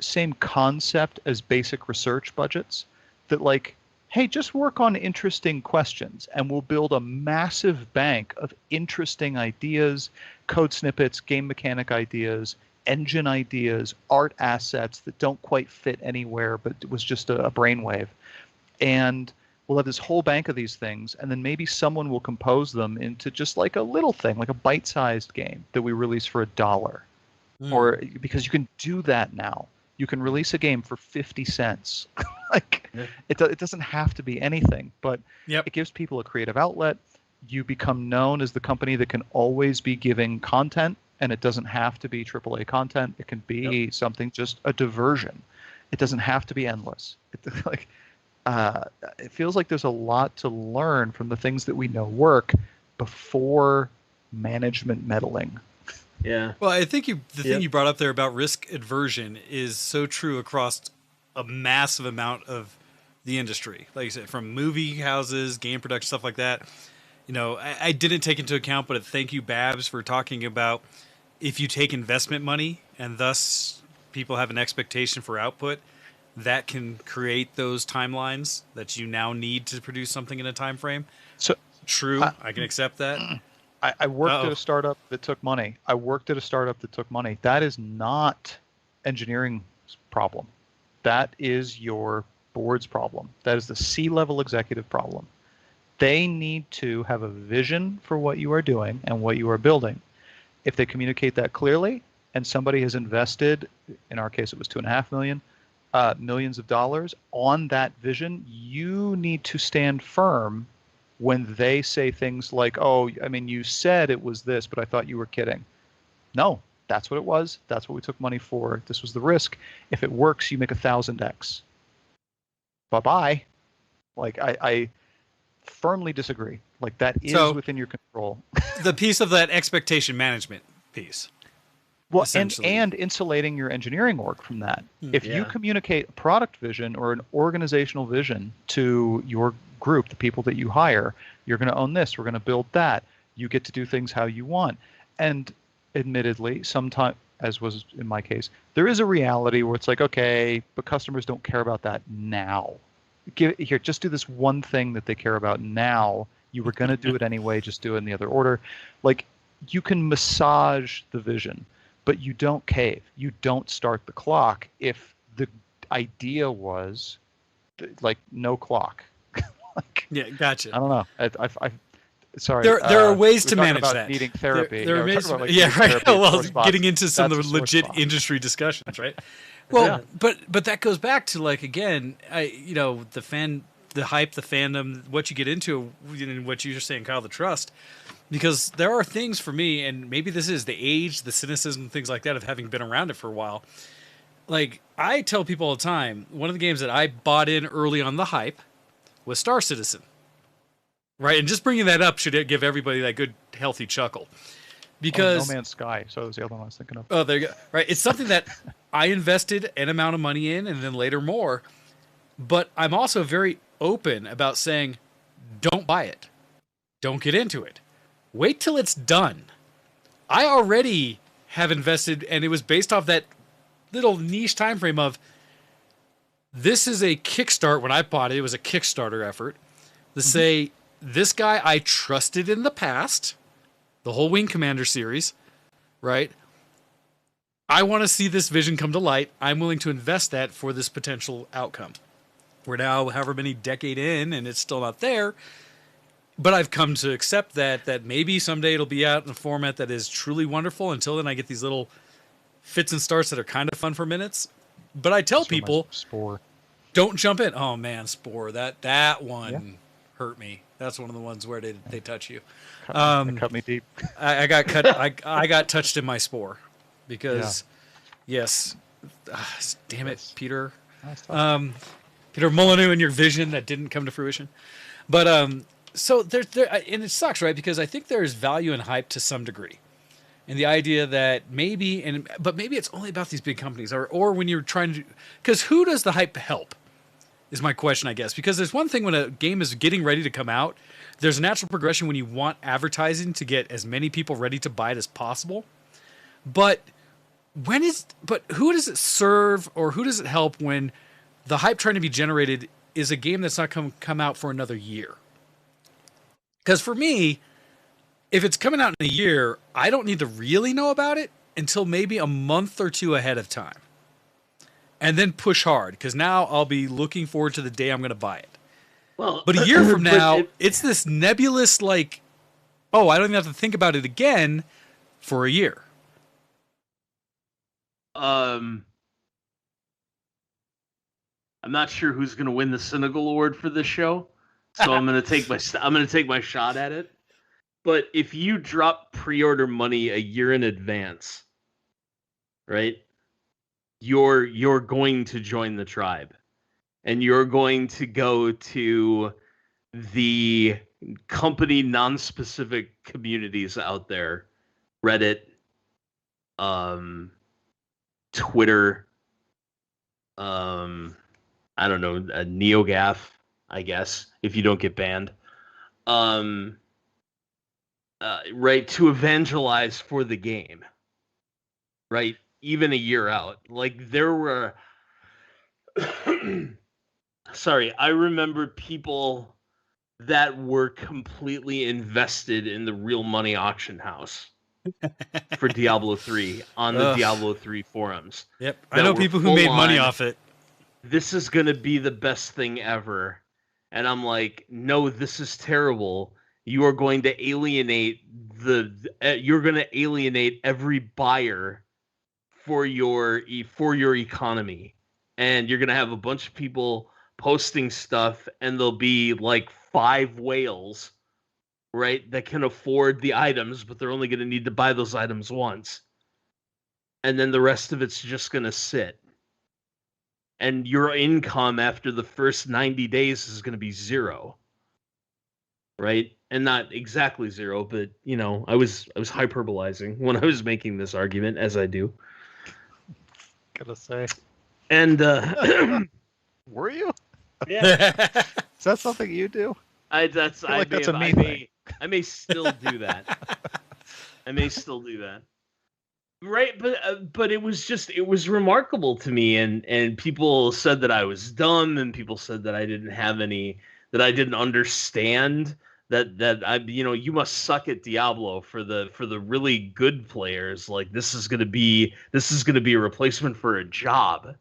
same concept as basic research budgets, that like, hey, just work on interesting questions and we'll build a massive bank of interesting ideas, code snippets, game mechanic ideas, engine ideas, art assets that don't quite fit anywhere, but it was just a brainwave. And we'll have this whole bank of these things, and then maybe someone will compose them into just like a little thing, like a bite-sized game that we release for $1. Or because you can do that now. You can release a game for 50 cents. Like it doesn't have to be anything, but it gives people a creative outlet. You become known as the company that can always be giving content, and it doesn't have to be AAA content. It can be something, just a diversion. It doesn't have to be endless. It feels like there's a lot to learn from the things that we know work before management meddling. Yeah. Well, I think the thing you brought up there about risk aversion is so true across a massive amount of the industry. Like you said, from movie houses, game production, stuff like that. You know, I didn't take into account, but thank you, Babs, for talking about if you take investment money and thus people have an expectation for output, that can create those timelines that you now need to produce something in a time frame. So true, I can accept that. I worked at a startup that took money. That is not engineering's problem. That is your board's problem. That is the C-level executive problem. They need to have a vision for what you are doing and what you are building. If they communicate that clearly, and somebody has invested, in our case it was $2.5 million, millions of dollars on that vision, you need to stand firm when they say things like, oh, I mean, you said it was this, but I thought you were kidding. No, that's what it was. That's what we took money for. This was the risk. If it works, you make 1,000x. Bye-bye. Like, I firmly disagree. Like, that is within your control. The piece of that expectation management piece. Well, and insulating your engineering org from that. If you communicate a product vision or an organizational vision to your group, the people that you hire, you're going to own this, we're going to build that, you get to do things how you want. And admittedly, sometimes, as was in my case, there is a reality where it's like, okay, but customers don't care about that now. Here, just do this one thing that they care about now. You were going to do it anyway, just do it in the other order. Like, you can massage the vision, but you don't cave. You don't start the clock if the idea was like no clock. Like, yeah, gotcha. I don't know. I sorry. There are ways to manage about that. Needing therapy. There are ways. About, like, right. Well, getting into some That's of the legit industry discussions, right? Well, but that goes back to, like, again, the hype, the fandom, what you get into, and what you're saying, Kyle, the trust. Because there are things for me, and maybe this is the age, the cynicism, things like that of having been around it for a while. Like, I tell people all the time, one of the games that I bought in early on the hype was Star Citizen. Right? And just bringing that up should give everybody that good, healthy chuckle. Because No Man's Sky, so that was the other one I was thinking of. Oh, there you go. Right. It's something that I invested an amount of money in, and then later more. But I'm also very open about saying, don't buy it. Don't get into it. Wait till it's done. I already have invested, and it was based off that little niche time frame of, this is a kickstart. When I bought it, it was a Kickstarter effort to say, this guy I trusted in the past, the whole Wing Commander series, right? I want to see this vision come to light. I'm willing to invest that for this potential outcome. We're now however many decade in, and it's still not there. But I've come to accept that maybe someday it'll be out in a format that is truly wonderful. Until then, I get these little fits and starts that are kind of fun for minutes. But I tell people, Spore. Don't jump in. Oh man, Spore. That one hurt me. That's one of the ones where they touch you. Cut me deep. I got cut. I got touched in my Spore because yes, damn it, Peter. Peter Molyneux and your vision that didn't come to fruition. But so there, and it sucks, right? Because I think there is value in hype to some degree, and the idea that maybe it's only about these big companies, or when you're trying to, because who does the hype help? Is my question, I guess. Because there's one thing when a game is getting ready to come out, there's a natural progression when you want advertising to get as many people ready to buy it as possible. But who does it serve, or who does it help when the hype trying to be generated is a game that's not come out for another year? Because for me, if it's coming out in a year, I don't need to really know about it until maybe a month or two ahead of time. And then push hard, because now I'll be looking forward to the day I'm going to buy it. Well, but a year from now, it's this nebulous, like, oh, I don't even have to think about it again for a year. I'm not sure who's going to win the Cynical Award for this show, so I'm going to take my shot at it. But if you drop pre-order money a year in advance, right? You're going to join the tribe, and you're going to go to the company non-specific communities out there, Reddit, Twitter, I don't know, NeoGAF, I guess, if you don't get banned, right, to evangelize for the game, right? Even a year out. Like, there were sorry, I remember people that were completely invested in the real money auction house for Diablo 3 on the Diablo 3 forums. Yep, I know people who made money off it. This is going to be the best thing ever. And I'm like, no, this is terrible. You are going to alienate every buyer for your economy, and you're gonna have a bunch of people posting stuff, and there'll be like 5 whales, right, that can afford the items, but they're only gonna need to buy those items once, and then the rest of it's just gonna sit, and your income after the first 90 days is gonna be 0, right? And not exactly 0, but you know, I was hyperbolizing when I was making this argument, as I do. Gotta say. And were you? Yeah. Is that something you do? I may still do that. I may still do that. Right, but it was remarkable to me, and people said that I was dumb, and people said that I didn't understand that I, you know, you must suck at Diablo for the really good players. Like, this is gonna be a replacement for a job.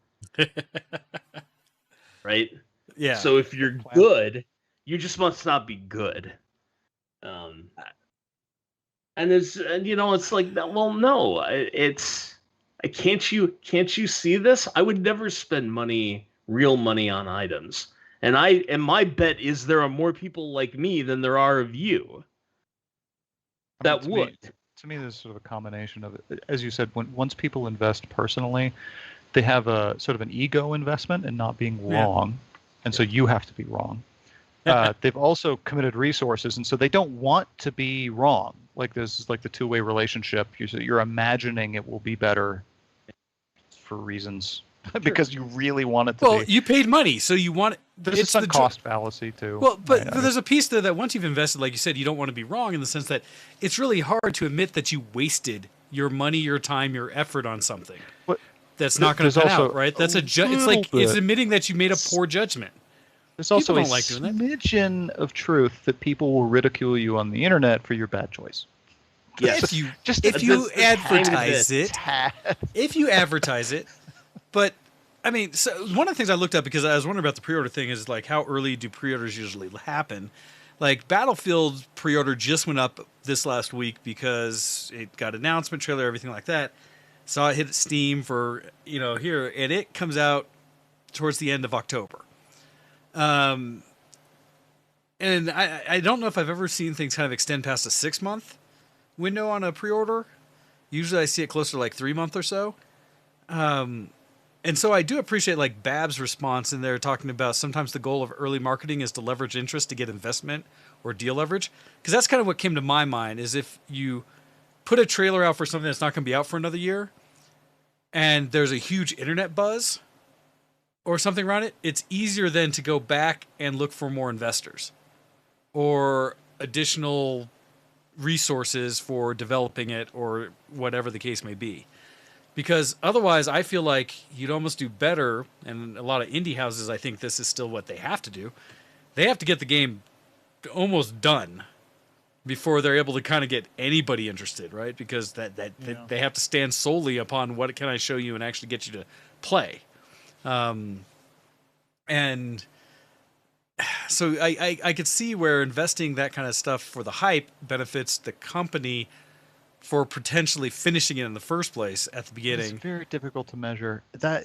Right? Yeah. So if you're good, you just must not be good. And you know, it's like, well, no, can't you see this? I would never spend real money on items. And my bet is there are more people like me than there are of you that would. To me, there's sort of a combination of it. As you said, once people invest personally, they have a sort of an ego investment in not being wrong, and so you have to be wrong. They've also committed resources, and so they don't want to be wrong. Like, this is like the two-way relationship. You're imagining it will be better for reasons. Because you really want it to be. Well, you paid money, so you want it. There's some cost fallacy, too. Well, but there's a piece there that once you've invested, like you said, you don't want to be wrong, in the sense that it's really hard to admit that you wasted your money, your time, your effort on something that's not going to pan out, right? That's it's admitting that you made a poor judgment. There's also a smidgen of truth that people will ridicule you on the internet for your bad choice. Yes. If you advertise it, but I mean, so one of the things I looked up because I was wondering about the pre-order thing is like how early do pre-orders usually happen? Like Battlefield pre-order just went up this last week because it got announcement trailer, everything like that. Saw it hit Steam for here, and it comes out towards the end of October. And I don't know if I've ever seen things kind of extend past a 6-month window on a pre-order. Usually I see it closer to like 3 months or so. And so I do appreciate like Bab's response in there talking about sometimes the goal of early marketing is to leverage interest to get investment or deal leverage. Because that's kind of what came to my mind is if you put a trailer out for something that's not going to be out for another year and there's a huge internet buzz or something around it, it's easier then to go back and look for more investors or additional resources for developing it or whatever the case may be. Because otherwise, I feel like you'd almost do better, and a lot of indie houses, I think this is still what they have to do. They have to get the game almost done before they're able to kind of get anybody interested, right? Because they have to stand solely upon what can I show you and actually get you to play. And so I could see where investing that kind of stuff for the hype benefits the company for potentially finishing it in the first place at the beginning. It's very difficult to measure. I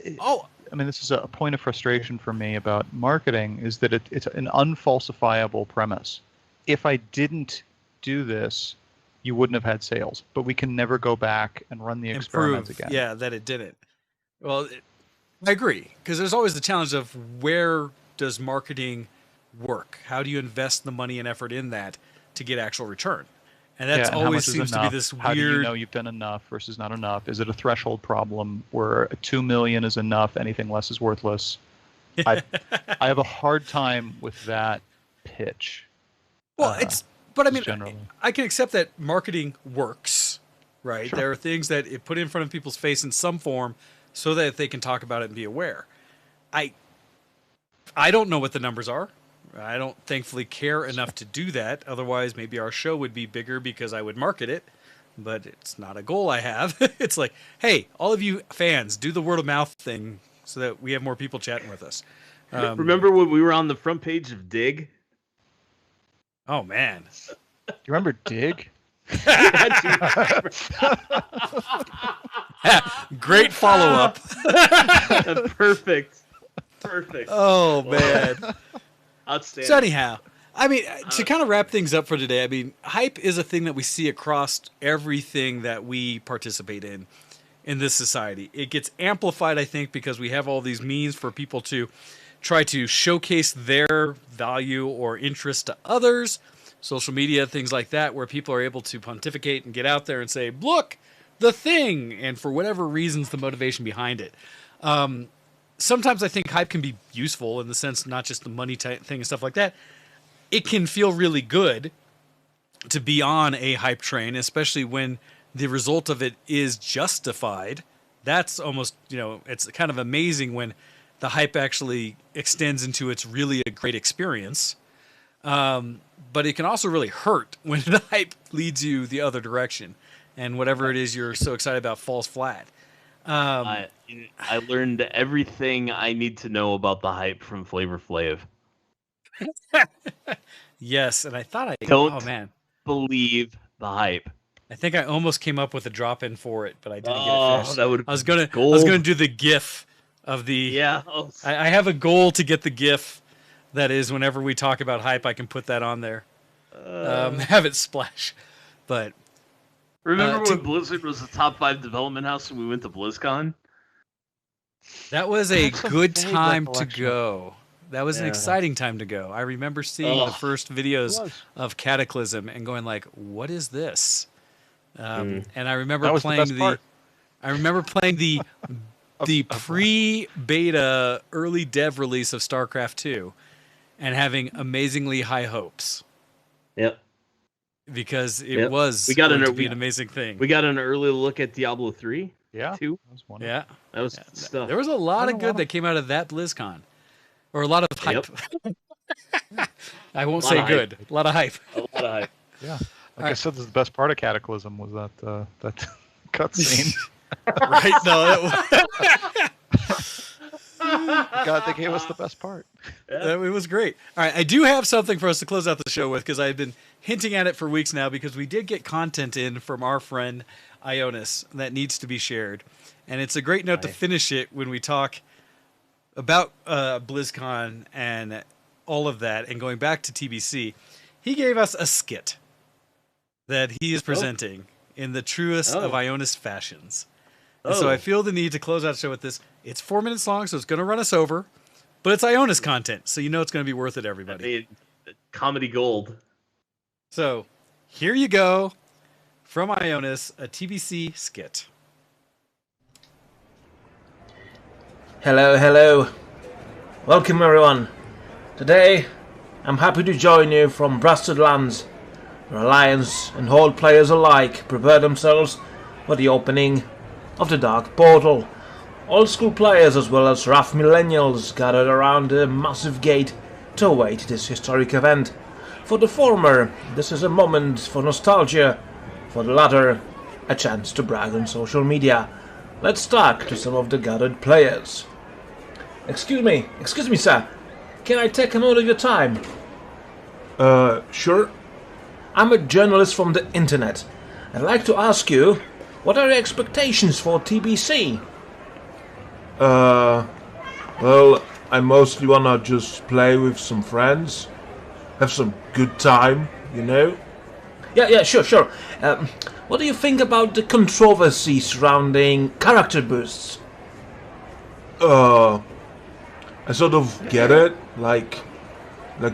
mean, this is a point of frustration for me about marketing is that it's an unfalsifiable premise. If I didn't do this, you wouldn't have had sales. But we can never go back and run the experiment again. Yeah, that it didn't. Well, I agree. Because there's always the challenge of where does marketing work? How do you invest the money and effort in that to get actual return? And that's always seems to be this weird... How do you know you've done enough versus not enough? Is it a threshold problem where 2 million is enough, anything less is worthless? I have a hard time with that pitch. Well, but I mean, generally. I can accept that marketing works, right? Sure. There are things that it put in front of people's face in some form so that they can talk about it and be aware. I don't know what the numbers are. I don't thankfully care enough to do that. Otherwise, maybe our show would be bigger because I would market it. But it's not a goal I have. It's like, hey, all of you fans, do the word of mouth thing so that we have more people chatting with us. Remember when we were on the front page of Dig? Oh, man. Do you remember Dig? Great follow-up. Perfect. Oh, man. Outstanding. So anyhow, I mean, to kind of wrap things up for today, I mean, hype is a thing that we see across everything that we participate in this society. It gets amplified, I think, because we have all these means for people to try to showcase their value or interest to others, social media, things like that, where people are able to pontificate and get out there and say, look, the thing, and for whatever reasons, the motivation behind it. Sometimes I think hype can be useful in the sense, not just the money type thing and stuff like that. It can feel really good to be on a hype train, especially when the result of it is justified. That's almost, it's kind of amazing when the hype actually extends into it's really a great experience. But it can also really hurt when the hype leads you the other direction and whatever it is you're so excited about falls flat. I learned everything I need to know about the hype from Flavor Flav. Yes, and I thought don't believe the hype. I think I almost came up with a drop in for it, but I didn't get it finished. That would I was gonna do the GIF of the. Yeah. I have a goal to get the GIF. That is, whenever we talk about hype, I can put that on there. Have it splash, but. Remember when Blizzard was the top 5 development house and we went to BlizzCon? That was a good time to go. That was an exciting time to go. I remember seeing the first videos of Cataclysm and going like, "What is this?" And I remember playing the pre-beta early dev release of StarCraft 2 and having amazingly high hopes. Yep. Because it was going to be an amazing thing. We got an early look at Diablo 3. Yeah. 2. That was wonderful. Yeah. That was stuff. There was a lot of good that came out of that BlizzCon. Or a lot of hype. I won't say good. A lot of hype. A lot of hype. Yeah. Like I said, this is the best part of Cataclysm was that cutscene. Right? No, that God, they gave us the best part. it was great. All right, I do have something for us to close out the show with because I've been hinting at it for weeks now because we did get content in from our friend Ionis that needs to be shared. And it's a great note to finish it when we talk about BlizzCon and all of that and going back to TBC. He gave us a skit that he is presenting in the truest of Ionis fashions. And so I feel the need to close out the show with this. It's 4 minutes long, so it's going to run us over. But it's Ionis content, so you know it's going to be worth it, everybody. I mean, comedy gold. So here you go from Ionis, a TBC skit. Hello. Welcome, everyone. Today, I'm happy to join you from Blasted Lands, where Alliance and Horde players alike prepare themselves for the opening of the Dark Portal. Old school players as well as rough millennials gathered around the massive gate to await this historic event. For the former, this is a moment for nostalgia. For the latter, a chance to brag on social media. Let's talk to some of the gathered players. Excuse me, sir. Can I take a moment of your time? Sure. I'm a journalist from the internet. I'd like to ask you, what are your expectations for TBC? Well, I mostly wanna just play with some friends. Have some good time, you know? Yeah, sure. What do you think about the controversy surrounding character boosts? I sort of get it. Like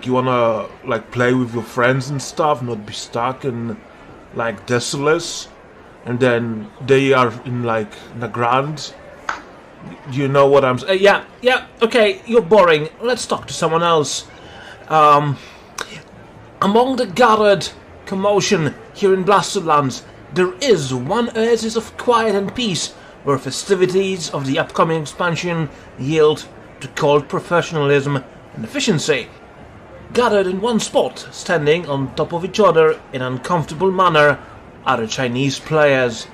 you wanna play with your friends and stuff, not be stuck in Desolus, and then they are in the ground. You know what I'm saying? Yeah. Okay, you're boring. Let's talk to someone else. Among the gathered commotion here in Blasted Lands, there is one oasis of quiet and peace, where festivities of the upcoming expansion yield to cold professionalism and efficiency. Gathered in one spot, standing on top of each other in an uncomfortable manner, are the Chinese players.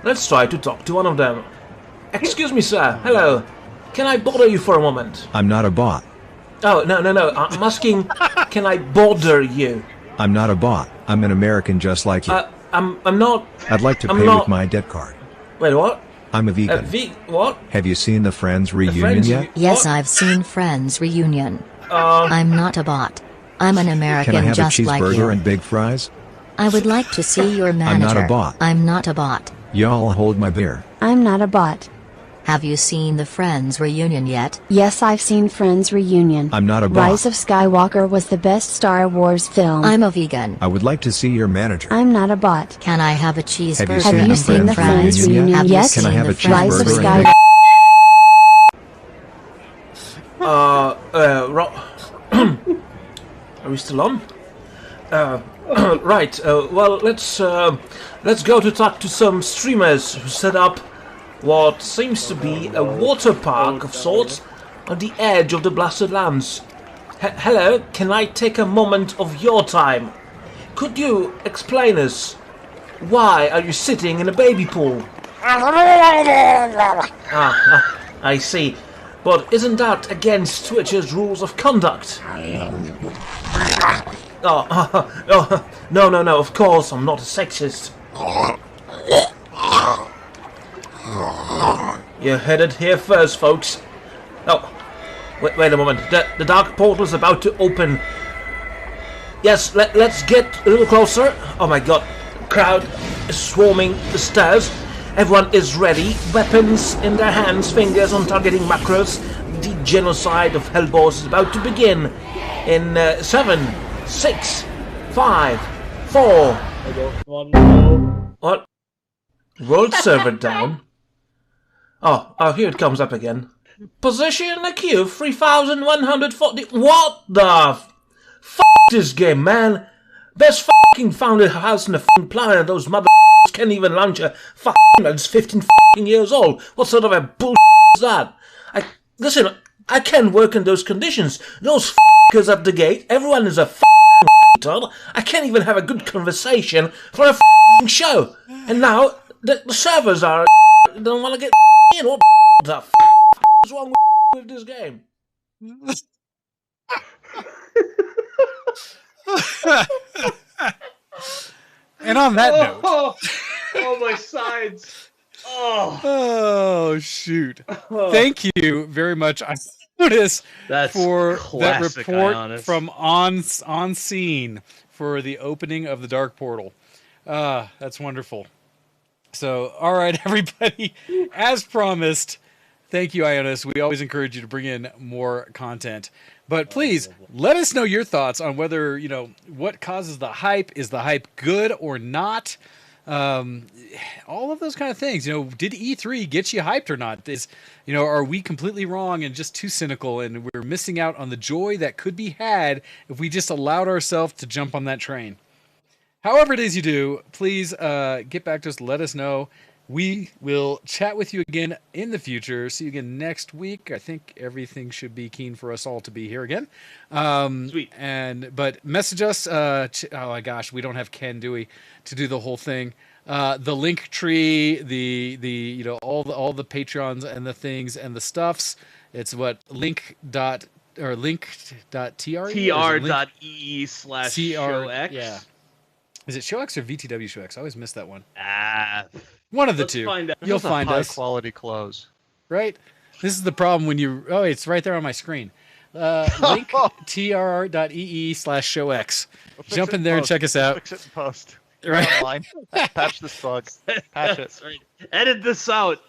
Let's try to talk to one of them. Excuse me, sir. Hello. Can I bother you for a moment? I'm not a bot. Oh, no. I'm asking, can I bother you? I'm not a bot. I'm an American just like you. I'm not... I'd like to pay with my debt card. Wait, what? I'm a vegan. What? Have you seen the Friends reunion yet? Yes, I've seen Friends reunion. I'm not a bot. I'm an American just like you. just Can I have a cheeseburger like and big fries? I would like to see your manager. I'm not a bot. I'm not a bot. Y'all hold my beer. I'm not a bot. Have you seen the Friends reunion yet? Yes, I've seen Friends reunion. I'm not a bot. Rise of Skywalker was the best Star Wars film. I'm a vegan. I would like to see your manager. I'm not a bot. Can I have a cheeseburger? Have you seen the Friends reunion yet? Can I have a Rise of cheeseburger? Are we still on? Right. Well, let's go to talk to some streamers who set up what seems to be a water park of sorts on the edge of the Blasted Lands. Hello, can I take a moment of your time? Could you explain us, why are you sitting in a baby pool? I see. But isn't that against Twitch's rules of conduct? No, of course, I'm not a sexist. You're headed here first, folks. Oh, wait a moment. The Dark Portal is about to open. Yes, let's get a little closer. Oh my god, the crowd is swarming the stairs. Everyone is ready, weapons in their hands, fingers on targeting macros. The genocide of Hellboars is about to begin. In 7, 6, 5, 4... What? World server down? Oh, here it comes up again. Position in the queue, 3,140... What the f this game, man? Best fucking founded house in the fucking planet. Those mother can't even launch a fucking that's 15 fucking years old. What sort of a bullshit is that? Listen, I can't work in those conditions. Those fuckers at the gate, everyone is a retard. I can't even have a good conversation for a show. And now the servers are don't want to get in. What the is wrong with this game? And on that note, oh my sides. Oh shoot! Thank you very much, Otis, for that report from on scene for the opening of the Dark Portal. That's wonderful. So, all right, everybody, as promised, thank you, Ionis. We always encourage you to bring in more content. But please, let us know your thoughts on whether, what causes the hype. Is the hype good or not? All of those kind of things. Did E3 get you hyped or not? Are we completely wrong and just too cynical, and we're missing out on the joy that could be had if we just allowed ourselves to jump on that train? However it is you do, please get back to us. Let us know. We will chat with you again in the future. See you again next week. I think everything should be keen for us all to be here again. Sweet. But message us. Oh my gosh, we don't have Ken, do we, to do the whole thing? The link tree, the all the Patreons and the things and the stuffs. It's what link.tr tr.ee/ShowX. Yeah. Is it ShowX or VTW ShowX? I always miss that one. One of the two. You'll find us. High quality clothes. Right? This is the problem when you... Oh, it's right there on my screen. Link tr.ee/ShowX. Jump in there and check us out. Fix it in post. Right. Online. Patch this bug. Patch it. Right. Edit this out.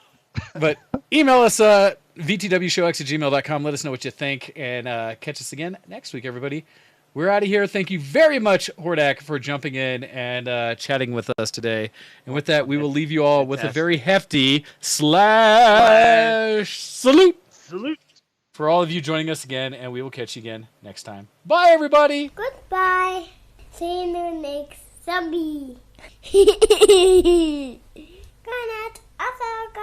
But email us vtwshowx@gmail.com. Let us know what you think. And catch us again next week, everybody. We're out of here. Thank you very much, Hordak, for jumping in and chatting with us today. And with that, we will leave you all with a very hefty salute. Salute. For all of you joining us again, and we will catch you again next time. Bye, everybody. Goodbye. See you next zombie. Good night. Awesome.